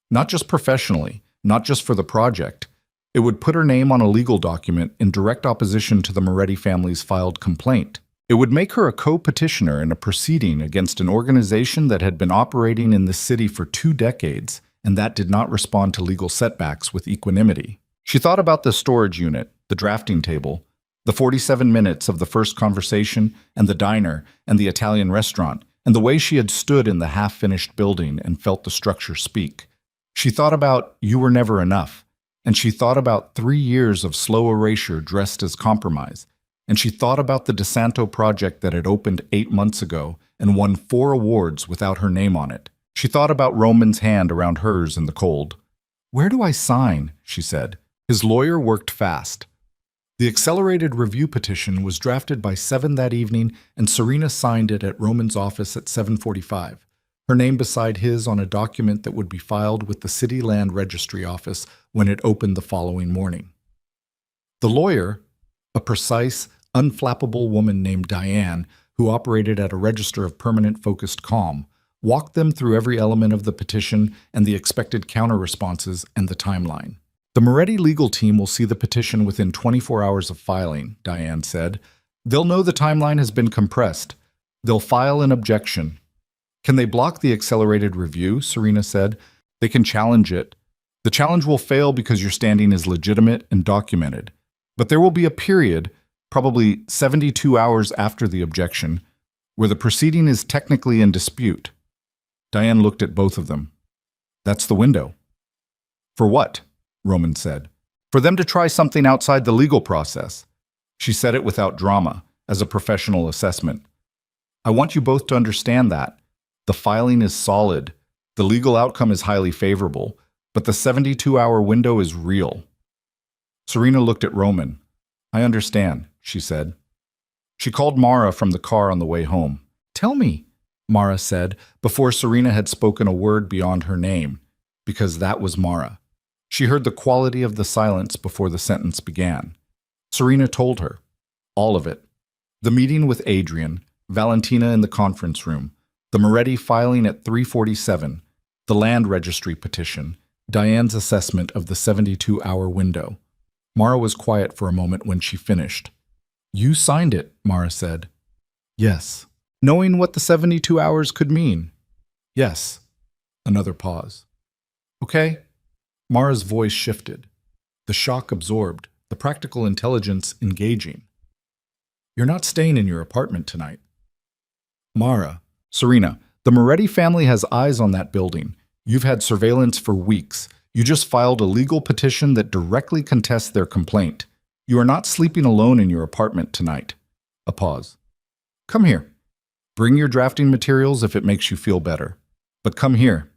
Not just professionally, not just for the project. It would put her name on a legal document in direct opposition to the Moretti family's filed complaint. It would make her a co-petitioner in a proceeding against an organization that had been operating in this city for 2 decades, and that did not respond to legal setbacks with equanimity. She thought about the storage unit, the drafting table, the 47 minutes of the first conversation, and the diner, and the Italian restaurant, and the way she had stood in the half-finished building and felt the structure speak. She thought about "you were never enough," and she thought about 3 years of slow erasure dressed as compromise, and she thought about the DeSanto project that had opened 8 months ago and won 4 awards without her name on it. She thought about Roman's hand around hers in the cold. "Where do I sign?" she said. His lawyer worked fast. The accelerated review petition was drafted by 7 that evening, and Serena signed it at Roman's office at 7:45, her name beside his on a document that would be filed with the City Land Registry office when it opened the following morning. The lawyer, a precise, unflappable woman named Diane, who operated at a register of permanent focused calm, walked them through every element of the petition and the expected counter-responses and the timeline. "The Moretti legal team will see the petition within 24 hours of filing," Diane said. "They'll know the timeline has been compressed. They'll file an objection." "Can they block the accelerated review?" Serena said. "They can challenge it. The challenge will fail because your standing is legitimate and documented. But there will be a period, probably 72 hours after the objection, where the proceeding is technically in dispute." Diane looked at both of them. "That's the window." "For what?" Roman said. "For them to try something outside the legal process." She said it without drama, as a professional assessment. "I want you both to understand that. The filing is solid. The legal outcome is highly favorable, but the 72-hour window is real." Serena looked at Roman. "I understand," she said. She called Mara from the car on the way home. "Tell me," Mara said, before Serena had spoken a word beyond her name, because that was Mara. She heard the quality of the silence before the sentence began. Serena told her. All of it. The meeting with Adrian, Valentina in the conference room, the Moretti filing at 3:47, the land registry petition, Diane's assessment of the 72-hour window. Mara was quiet for a moment when she finished. "You signed it," Mara said. "Yes." "Knowing what the 72 hours could mean?" "Yes." Another pause. "Okay." Mara's voice shifted, the shock absorbed, the practical intelligence engaging. "You're not staying in your apartment tonight." "Mara." "Serena, the Moretti family has eyes on that building. You've had surveillance for weeks. You just filed a legal petition that directly contests their complaint. You are not sleeping alone in your apartment tonight. A pause. Come here. Bring your drafting materials if it makes you feel better. But come here.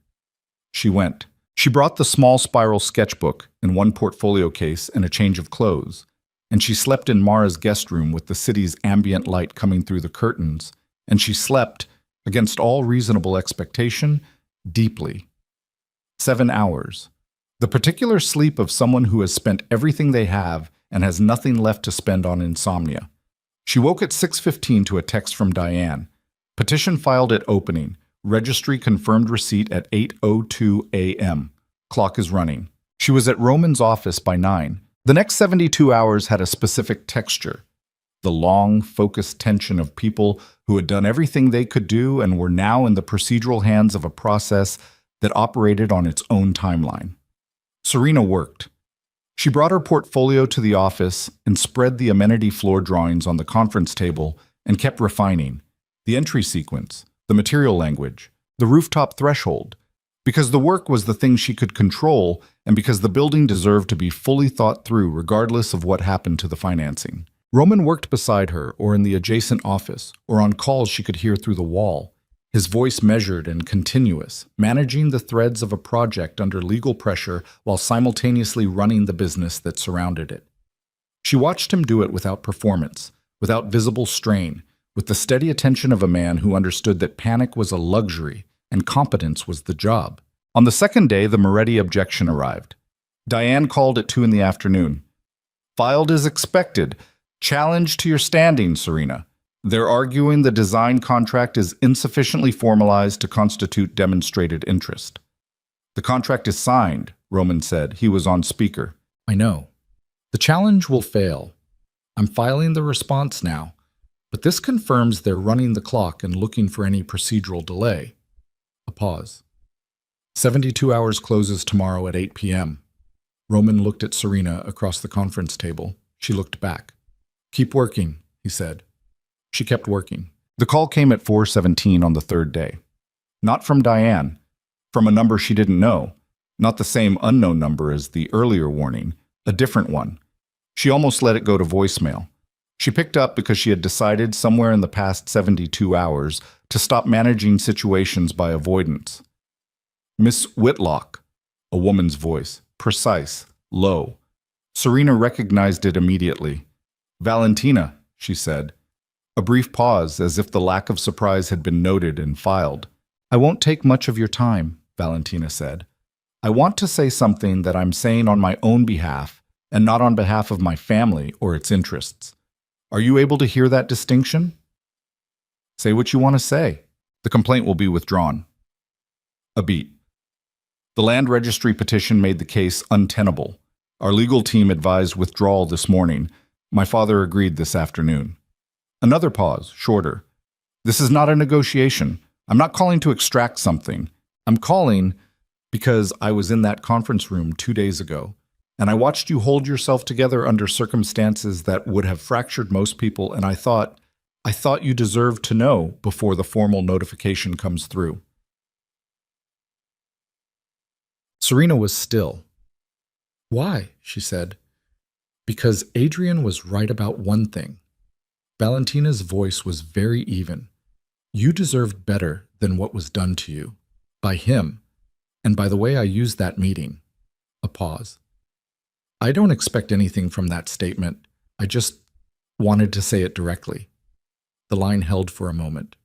She went. She brought the small spiral sketchbook and one portfolio case and a change of clothes, and she slept in Mara's guest room with the city's ambient light coming through the curtains, and she slept, against all reasonable expectation, deeply. 7 hours. The particular sleep of someone who has spent everything they have and has nothing left to spend on insomnia. She woke at 6:15 to a text from Diane. Petition filed at opening. Registry confirmed receipt at 8:02 a.m. Clock is running. She was at Roman's office by 9. The next 72 hours had a specific texture. The long, focused tension of people who had done everything they could do and were now in the procedural hands of a process that operated on its own timeline. Serena worked. She brought her portfolio to the office and spread the amenity floor drawings on the conference table and kept refining the entry sequence, the material language, the rooftop threshold, because the work was the thing she could control and because the building deserved to be fully thought through regardless of what happened to the financing. Roman worked beside her or in the adjacent office or on calls she could hear through the wall, his voice measured and continuous, managing the threads of a project under legal pressure while simultaneously running the business that surrounded it. She watched him do it without performance, without visible strain, with the steady attention of a man who understood that panic was a luxury and competence was the job. On the second day, the Moretti objection arrived. Diane called at 2 in the afternoon. Filed as expected. Challenge to your standing, Serena. They're arguing the design contract is insufficiently formalized to constitute demonstrated interest. The contract is signed, Roman said. He was on speaker. I know. The challenge will fail. I'm filing the response now. But this confirms they're running the clock and looking for any procedural delay. A pause. 72 hours closes tomorrow at 8 p.m. Roman looked at Serena across the conference table. She looked back. Keep working, he said. She kept working. The call came at 4:17 on the third day. Not from Diane, from a number she didn't know, not the same unknown number as the earlier warning, a different one. She almost let it go to voicemail. She picked up because she had decided somewhere in the past 72 hours to stop managing situations by avoidance. Miss Whitlock, a woman's voice, precise, low. Serena recognized it immediately. Valentina, she said. A brief pause, as if the lack of surprise had been noted and filed. I won't take much of your time, Valentina said. I want to say something that I'm saying on my own behalf and not on behalf of my family or its interests. Are you able to hear that distinction? Say what you want to say. The complaint will be withdrawn. A beat. The land registry petition made the case untenable. Our legal team advised withdrawal this morning. My father agreed this afternoon. Another pause, shorter. This is not a negotiation. I'm not calling to extract something. I'm calling because I was in that conference room 2 days ago, and I watched you hold yourself together under circumstances that would have fractured most people, and I thought you deserved to know before the formal notification comes through. Serena was still. Why? She said. Because Adrian was right about one thing. Valentina's voice was very even. You deserved better than what was done to you. By him. And by the way I used that meeting. A pause. I don't expect anything from that statement. I just wanted to say it directly. The line held for a moment.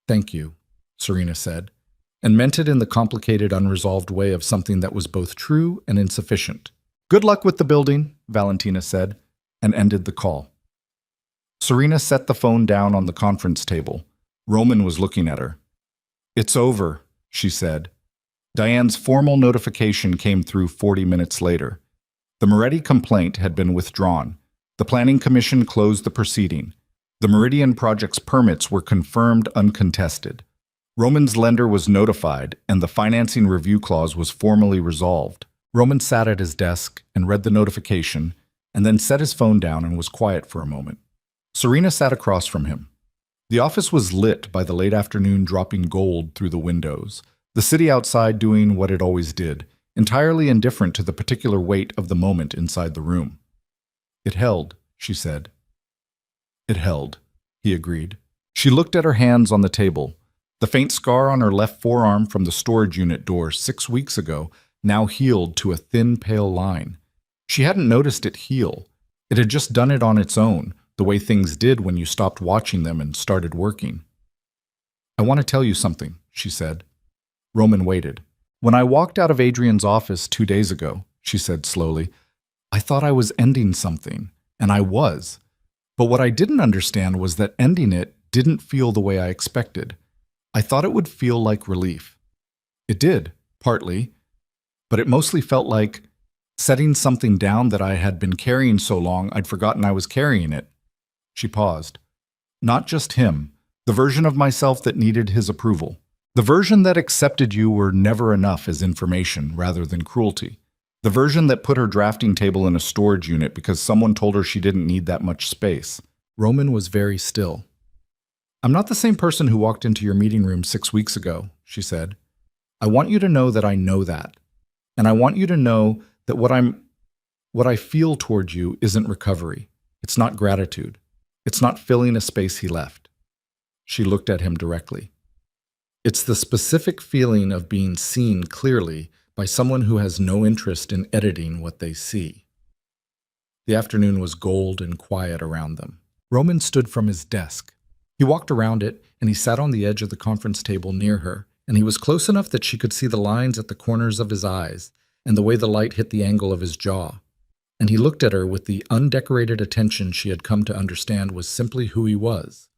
Thank you, Serena said, and meant it in the complicated, unresolved way of something that was both true and insufficient. Good luck with the building, Valentina said, and ended the call. Serena set the phone down on the conference table. Roman was looking at her. It's over, she said. Diane's formal notification came through 40 minutes later. The Moretti complaint had been withdrawn. The Planning Commission closed the proceeding. The Meridian Project's permits were confirmed uncontested. Roman's lender was notified, and the financing review clause was formally resolved. Roman sat at his desk and read the notification, and then set his phone down and was quiet for a moment. Serena sat across from him. The office was lit by the late afternoon dropping gold through the windows, the city outside doing what it always did, entirely indifferent to the particular weight of the moment inside the room. "It held," she said. "It held," he agreed. She looked at her hands on the table. The faint scar on her left forearm from the storage unit door 6 weeks ago now healed to a thin, pale line. She hadn't noticed it heal. It had just done it on its own, the way things did when you stopped watching them and started working. "I want to tell you something," she said. Roman waited. "When I walked out of Adrian's office 2 days ago," she said slowly, "I thought I was ending something, and I was. But what I didn't understand was that ending it didn't feel the way I expected. I thought it would feel like relief. It did, partly, but it mostly felt like setting something down that I had been carrying so long I'd forgotten I was carrying it." She paused. "Not just him, the version of myself that needed his approval. The version that accepted you were never enough as information rather than cruelty. The version that put her drafting table in a storage unit because someone told her she didn't need that much space." Roman was very still. "I'm not the same person who walked into your meeting room 6 weeks ago," she said. "I want you to know that I know that. And I want you to know that what I feel toward you isn't recovery. It's not gratitude. It's not filling a space he left." She looked at him directly. "It's the specific feeling of being seen clearly by someone who has no interest in editing what they see." The afternoon was gold and quiet around them. Roman stood from his desk. He walked around it, and he sat on the edge of the conference table near her, and he was close enough that she could see the lines at the corners of his eyes and the way the light hit the angle of his jaw. And he looked at her with the undecorated attention she had come to understand was simply who he was.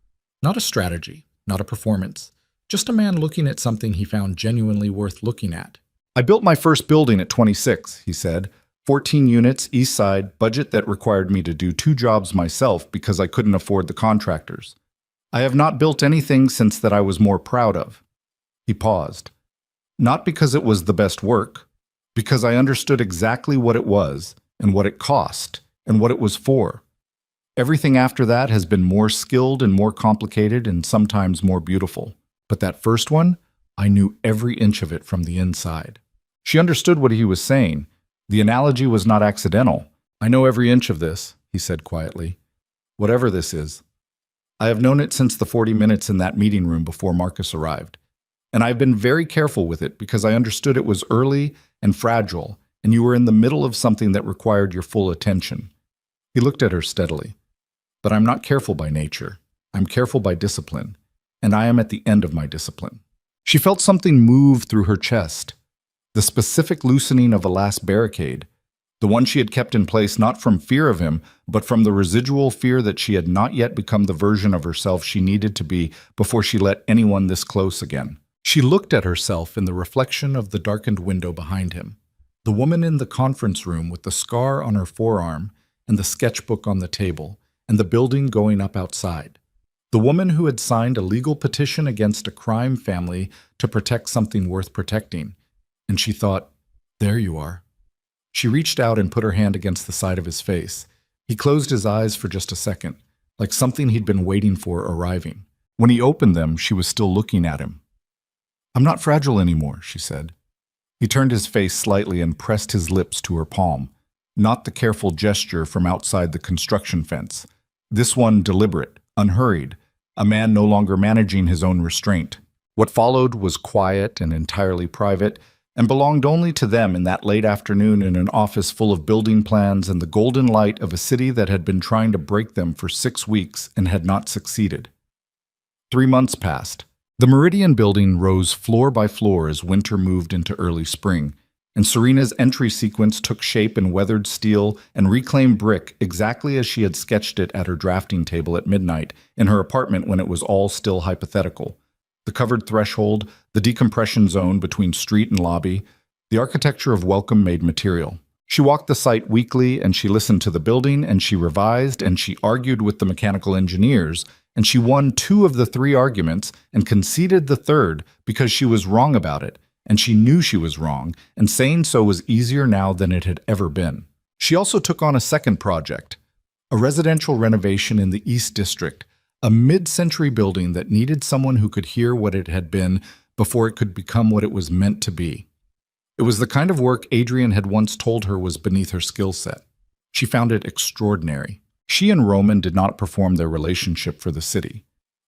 Not a strategy, not a performance, just a man looking at something he found genuinely worth looking at. "I built my first building at 26, he said. 14 units, east side, budget that required me to do 2 jobs myself because I couldn't afford the contractors. I have not built anything since that I was more proud of." He paused. "Not because it was the best work, because I understood exactly what it was and what it cost and what it was for. Everything after that has been more skilled and more complicated and sometimes more beautiful. But that first one, I knew every inch of it from the inside." She understood what he was saying. The analogy was not accidental. "I know every inch of this," he said quietly. "Whatever this is. I have known it since the 40 minutes in that meeting room before Marcus arrived. And I've been very careful with it because I understood it was early and fragile, and you were in the middle of something that required your full attention." He looked at her steadily. "But I'm not careful by nature. I'm careful by discipline, and I am at the end of my discipline." She felt something move through her chest. The specific loosening of a last barricade, the one she had kept in place not from fear of him, but from the residual fear that she had not yet become the version of herself she needed to be before she let anyone this close again. She looked at herself in the reflection of the darkened window behind him, the woman in the conference room with the scar on her forearm and the sketchbook on the table, and the building going up outside. The woman who had signed a legal petition against a crime family to protect something worth protecting. And she thought, "There you are." She reached out and put her hand against the side of his face. He closed his eyes for just a second, like something he'd been waiting for arriving. When he opened them, she was still looking at him. "I'm not fragile anymore," she said. He turned his face slightly and pressed his lips to her palm, not the careful gesture from outside the construction fence. This one deliberate, unhurried, a man no longer managing his own restraint. What followed was quiet and entirely private, and belonged only to them in that late afternoon in an office full of building plans and the golden light of a city that had been trying to break them for 6 weeks and had not succeeded. 3 months passed. The Meridian building rose floor by floor as winter moved into early spring, and Serena's entry sequence took shape in weathered steel and reclaimed brick exactly as she had sketched it at her drafting table at midnight in her apartment when it was all still hypothetical. The covered threshold, the decompression zone between street and lobby, the architecture of welcome-made material. She walked the site weekly, and she listened to the building, and she revised, and she argued with the mechanical engineers, and she won 2 of the 3 arguments and conceded the 3rd because she was wrong about it, and she knew she was wrong, and saying so was easier now than it had ever been. She also took on a second project, a residential renovation in the East District, a mid-century building that needed someone who could hear what it had been before it could become what it was meant to be. It was the kind of work Adrian had once told her was beneath her skill set. She found it extraordinary. She and Roman did not perform their relationship for the city.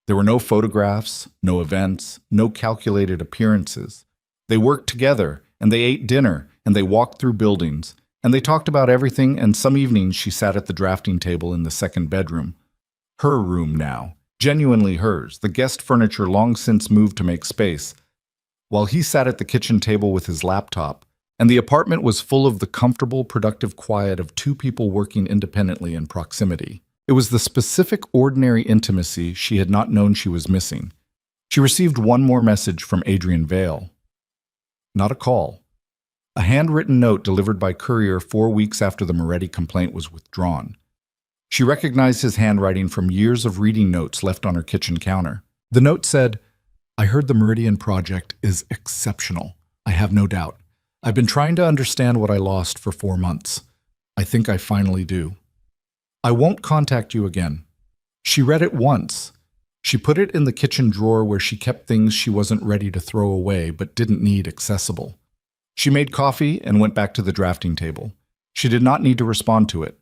There were no photographs, no events, no calculated appearances. They worked together, and they ate dinner, and they walked through buildings, and they talked about everything, and some evenings she sat at the drafting table in the second bedroom. Her room now, genuinely hers, the guest furniture long since moved to make space, while he sat at the kitchen table with his laptop, and the apartment was full of the comfortable, productive quiet of two people working independently in proximity. It was the specific, ordinary intimacy she had not known she was missing. She received one more message from Adrian Vale. Not a call. A handwritten note delivered by courier 4 weeks after the Moretti complaint was withdrawn. She recognized his handwriting from years of reading notes left on her kitchen counter. The note said, "I heard the Meridian project is exceptional. I have no doubt. I've been trying to understand what I lost for 4 months. I think I finally do. I won't contact you again." She read it once. She put it in the kitchen drawer where she kept things she wasn't ready to throw away but didn't need accessible. She made coffee and went back to the drafting table. She did not need to respond to it.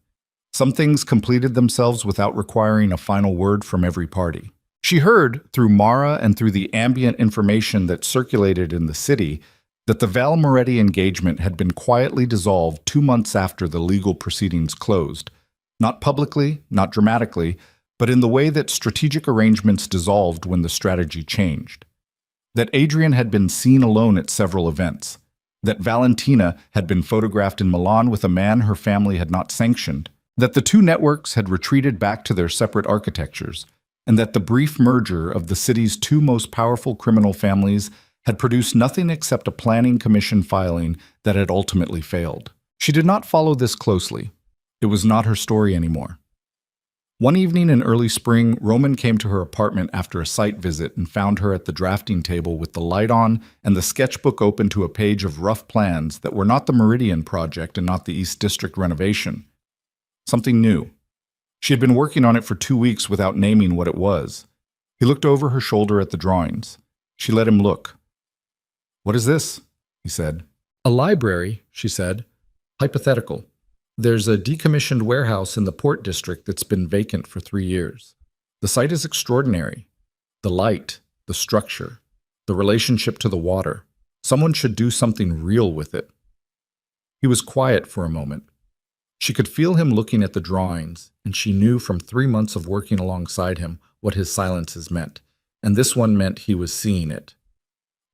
Some things completed themselves without requiring a final word from every party. She heard, through Mara and through the ambient information that circulated in the city, that the Val Moretti engagement had been quietly dissolved 2 months after the legal proceedings closed. Not publicly, not dramatically, but in the way that strategic arrangements dissolved when the strategy changed. That Adrian had been seen alone at several events. That Valentina had been photographed in Milan with a man her family had not sanctioned. That the two networks had retreated back to their separate architectures. And that the brief merger of the city's two most powerful criminal families had produced nothing except a planning commission filing that had ultimately failed. She did not follow this closely. It was not her story anymore. One evening in early spring, Roman came to her apartment after a site visit and found her at the drafting table with the light on and the sketchbook open to a page of rough plans that were not the Meridian project and not the East District renovation. Something new. She had been working on it for 2 weeks without naming what it was. He looked over her shoulder at the drawings. She let him look. "What is this?" he said. "A library," she said. "Hypothetical. There's a decommissioned warehouse in the Port District that's been vacant for 3 years. The site is extraordinary. The light, the structure, the relationship to the water. Someone should do something real with it." He was quiet for a moment. She could feel him looking at the drawings, and she knew from 3 months of working alongside him what his silences meant, and this one meant he was seeing it.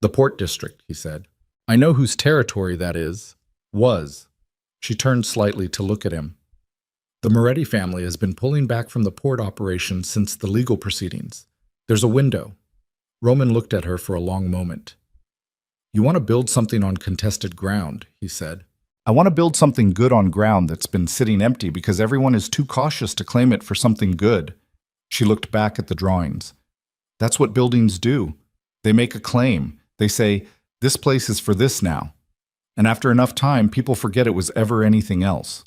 "The Port District," he said. "I know whose territory that is. Was." She turned slightly to look at him. "The Moretti family has been pulling back from the port operation since the legal proceedings. There's a window." Roman looked at her for a long moment. "You want to build something on contested ground," he said. "I want to build something good on ground that's been sitting empty because everyone is too cautious to claim it for something good." She looked back at the drawings. "That's what buildings do. They make a claim. They say, 'This place is for this now.' And after enough time, people forget it was ever anything else."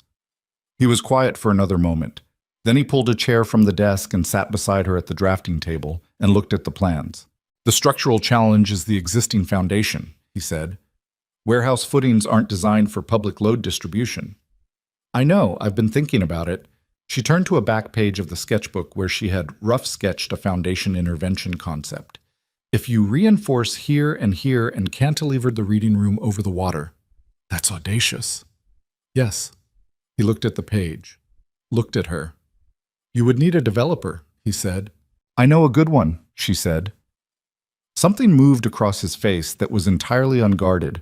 He was quiet for another moment. Then he pulled a chair from the desk and sat beside her at the drafting table and looked at the plans. "The structural challenge is the existing foundation," he said. "Warehouse footings aren't designed for public load distribution." "I know, I've been thinking about it." She turned to a back page of the sketchbook where she had rough sketched a foundation intervention concept. "If you reinforce here and cantilever the reading room over the water." "That's audacious." "Yes." He looked at the page, looked at her. "You would need a developer," he said. "I know a good one," she said. Something moved across his face that was entirely unguarded.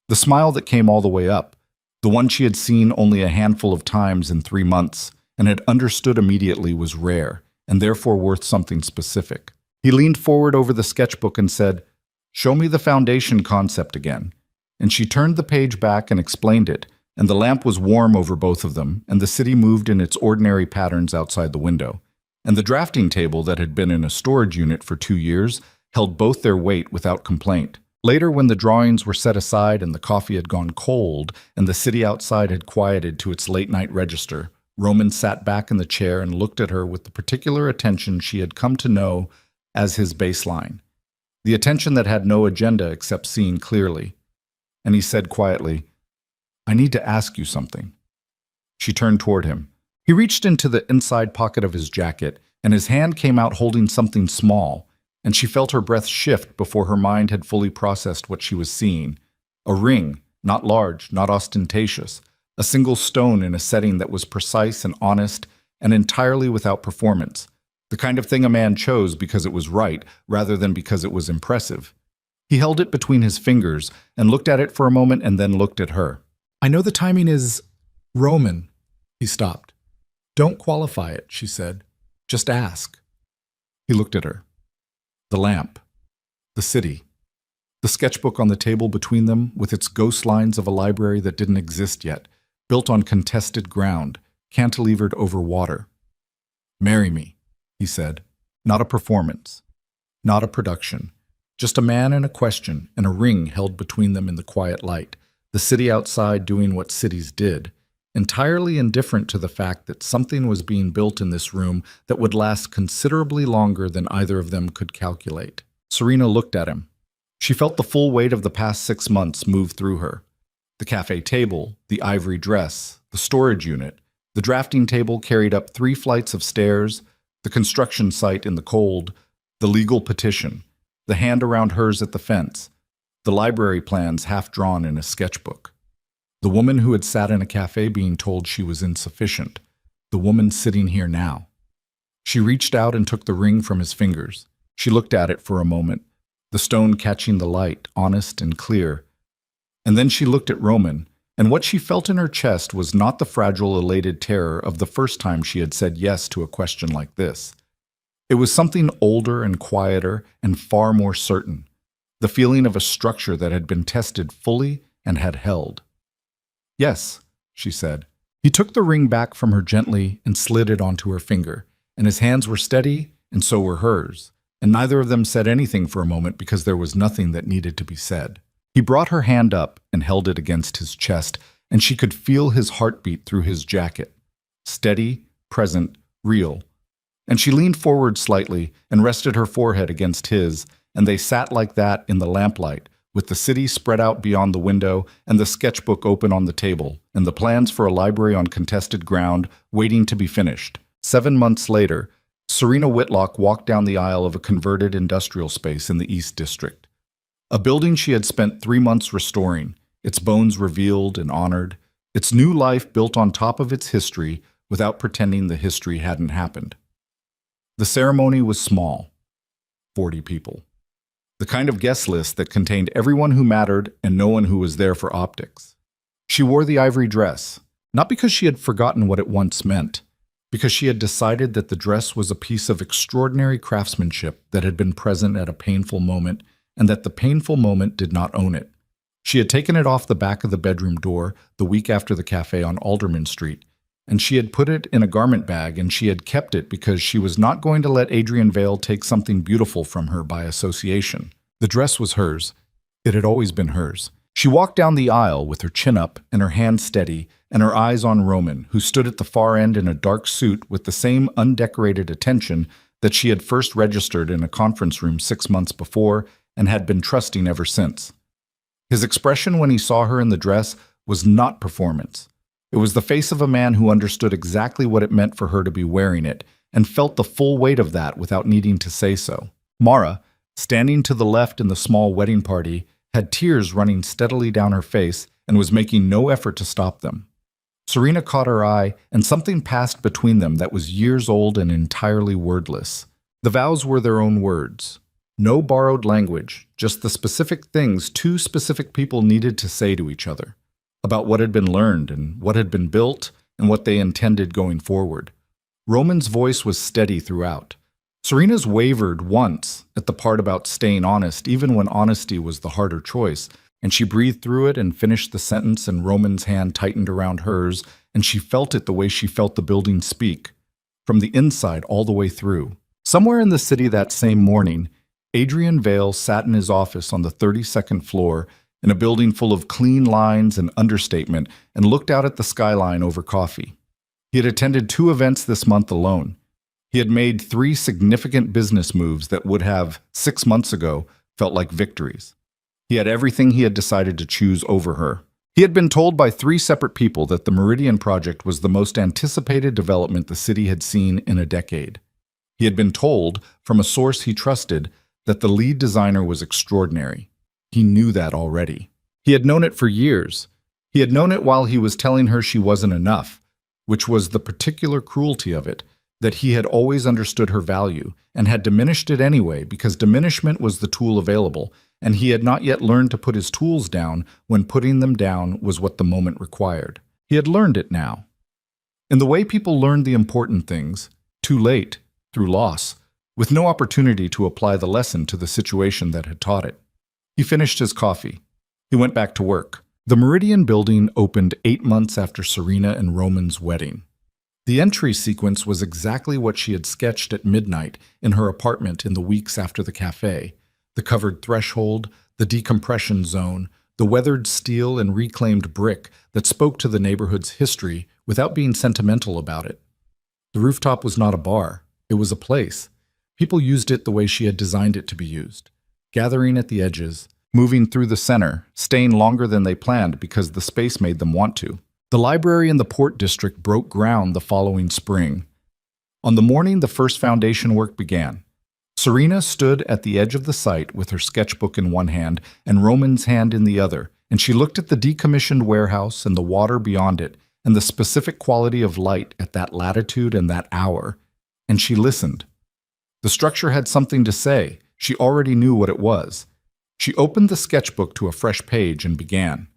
The smile that came all the way up, the one she had seen only a handful of times in 3 months and had understood immediately was rare and therefore worth something specific. He leaned forward over the sketchbook and said, "Show me the foundation concept again." And she turned the page back and explained it, and the lamp was warm over both of them, and the city moved in its ordinary patterns outside the window. And the drafting table that had been in a storage unit for 2 years held both their weight without complaint. Later, when the drawings were set aside and the coffee had gone cold and the city outside had quieted to its late-night register, Roman sat back in the chair and looked at her with the particular attention she had come to know as his baseline. The attention that had no agenda except seeing clearly. and he said quietly, "I need to ask you something." She turned toward him. He reached into the inside pocket of his jacket, and his hand came out holding something small, and she felt her breath shift before her mind had fully processed what she was seeing. A ring, not large, not ostentatious, a single stone in a setting that was precise and honest and entirely without performance. The kind of thing a man chose because it was right, rather than because it was impressive. He held it between his fingers and looked at it for a moment and then looked at her. "I know the timing is Roman." He stopped. "Don't qualify it," she said. "Just ask." He looked at her. The lamp. The city. The sketchbook on the table between them, with its ghost lines of a library that didn't exist yet, built on contested ground, cantilevered over water. "Marry me," he said. Not a performance. Not a production. Just a man and a question, and a ring held between them in the quiet light. The city outside doing what cities did, entirely indifferent to the fact that something was being built in this room that would last considerably longer than either of them could calculate. Serena looked at him. She felt the full weight of the past 6 months move through her. The cafe table, the ivory dress, the storage unit, the drafting table carried up 3 flights of stairs, the construction site in the cold, the legal petition, the hand around hers at the fence, the library plans half drawn in a sketchbook. The woman who had sat in a cafe being told she was insufficient. The woman sitting here now. She reached out and took the ring from his fingers. She looked at it for a moment, the stone catching the light, honest and clear. And then she looked at Roman, and what she felt in her chest was not the fragile, elated terror of the first time she had said yes to a question like this. It was something older and quieter and far more certain, the feeling of a structure that had been tested fully and had held. "Yes," she said. He took the ring back from her gently and slid it onto her finger, and his hands were steady, and so were hers, and neither of them said anything for a moment because there was nothing that needed to be said. He brought her hand up and held it against his chest, and she could feel his heartbeat through his jacket. Steady, present, real. And she leaned forward slightly and rested her forehead against his, and they sat like that in the lamplight, with the city spread out beyond the window and the sketchbook open on the table, and the plans for a library on contested ground waiting to be finished. 7 months later, Serena Whitlock walked down the aisle of a converted industrial space in the East District. A building she had spent 3 months restoring, its bones revealed and honored, its new life built on top of its history without pretending the history hadn't happened. The ceremony was small, 40 people. The kind of guest list that contained everyone who mattered and no one who was there for optics. She wore the ivory dress, not because she had forgotten what it once meant, because she had decided that the dress was a piece of extraordinary craftsmanship that had been present at a painful moment, and that the painful moment did not own it. She had taken it off the back of the bedroom door the week after the cafe on Alderman Street, and she had put it in a garment bag, and she had kept it because she was not going to let Adrian Vale take something beautiful from her by association. The dress was hers. It had always been hers. She walked down the aisle with her chin up and her hand steady and her eyes on Roman, who stood at the far end in a dark suit with the same undecorated attention that she had first registered in a conference room 6 months before and had been trusting ever since. His expression when he saw her in the dress was not performance. It was the face of a man who understood exactly what it meant for her to be wearing it, and felt the full weight of that without needing to say so. Mara, standing to the left in the small wedding party, had tears running steadily down her face and was making no effort to stop them. Serena caught her eye, and something passed between them that was years old and entirely wordless. The vows were their own words. No borrowed language, just the specific things 2 specific people needed to say to each other, about what had been learned and what had been built and what they intended going forward. Roman's voice was steady throughout. Serena's wavered once at the part about staying honest, even when honesty was the harder choice, and she breathed through it and finished the sentence, and Roman's hand tightened around hers, and she felt it the way she felt the building speak, from the inside all the way through. Somewhere in the city that same morning, Adrian Vale sat in his office on the 32nd floor in a building full of clean lines and understatement, and looked out at the skyline over coffee. He had attended 2 events this month alone. He had made 3 significant business moves that would have, 6 months ago, felt like victories. He had everything he had decided to choose over her. He had been told by 3 separate people that the Meridian Project was the most anticipated development the city had seen in a decade. He had been told, from a source he trusted, that the lead designer was extraordinary. He knew that already. He had known it for years. He had known it while he was telling her she wasn't enough, which was the particular cruelty of it, that he had always understood her value and had diminished it anyway because diminishment was the tool available, and he had not yet learned to put his tools down when putting them down was what the moment required. He had learned it now. In the way people learned the important things, too late, through loss, with no opportunity to apply the lesson to the situation that had taught it. He finished his coffee. He went back to work. The Meridian building opened 8 months after Serena and Roman's wedding. The entry sequence was exactly what she had sketched at midnight in her apartment in the weeks after the cafe. The covered threshold, the decompression zone, the weathered steel and reclaimed brick that spoke to the neighborhood's history without being sentimental about it. The rooftop was not a bar. It was a place. People used it the way she had designed it to be used, gathering at the edges, moving through the center, staying longer than they planned because the space made them want to. The library in the Port District broke ground the following spring. On the morning the first foundation work began, Serena stood at the edge of the site with her sketchbook in one hand and Roman's hand in the other, and she looked at the decommissioned warehouse and the water beyond it and the specific quality of light at that latitude and that hour, and she listened. The structure had something to say. She already knew what it was. She opened the sketchbook to a fresh page and began.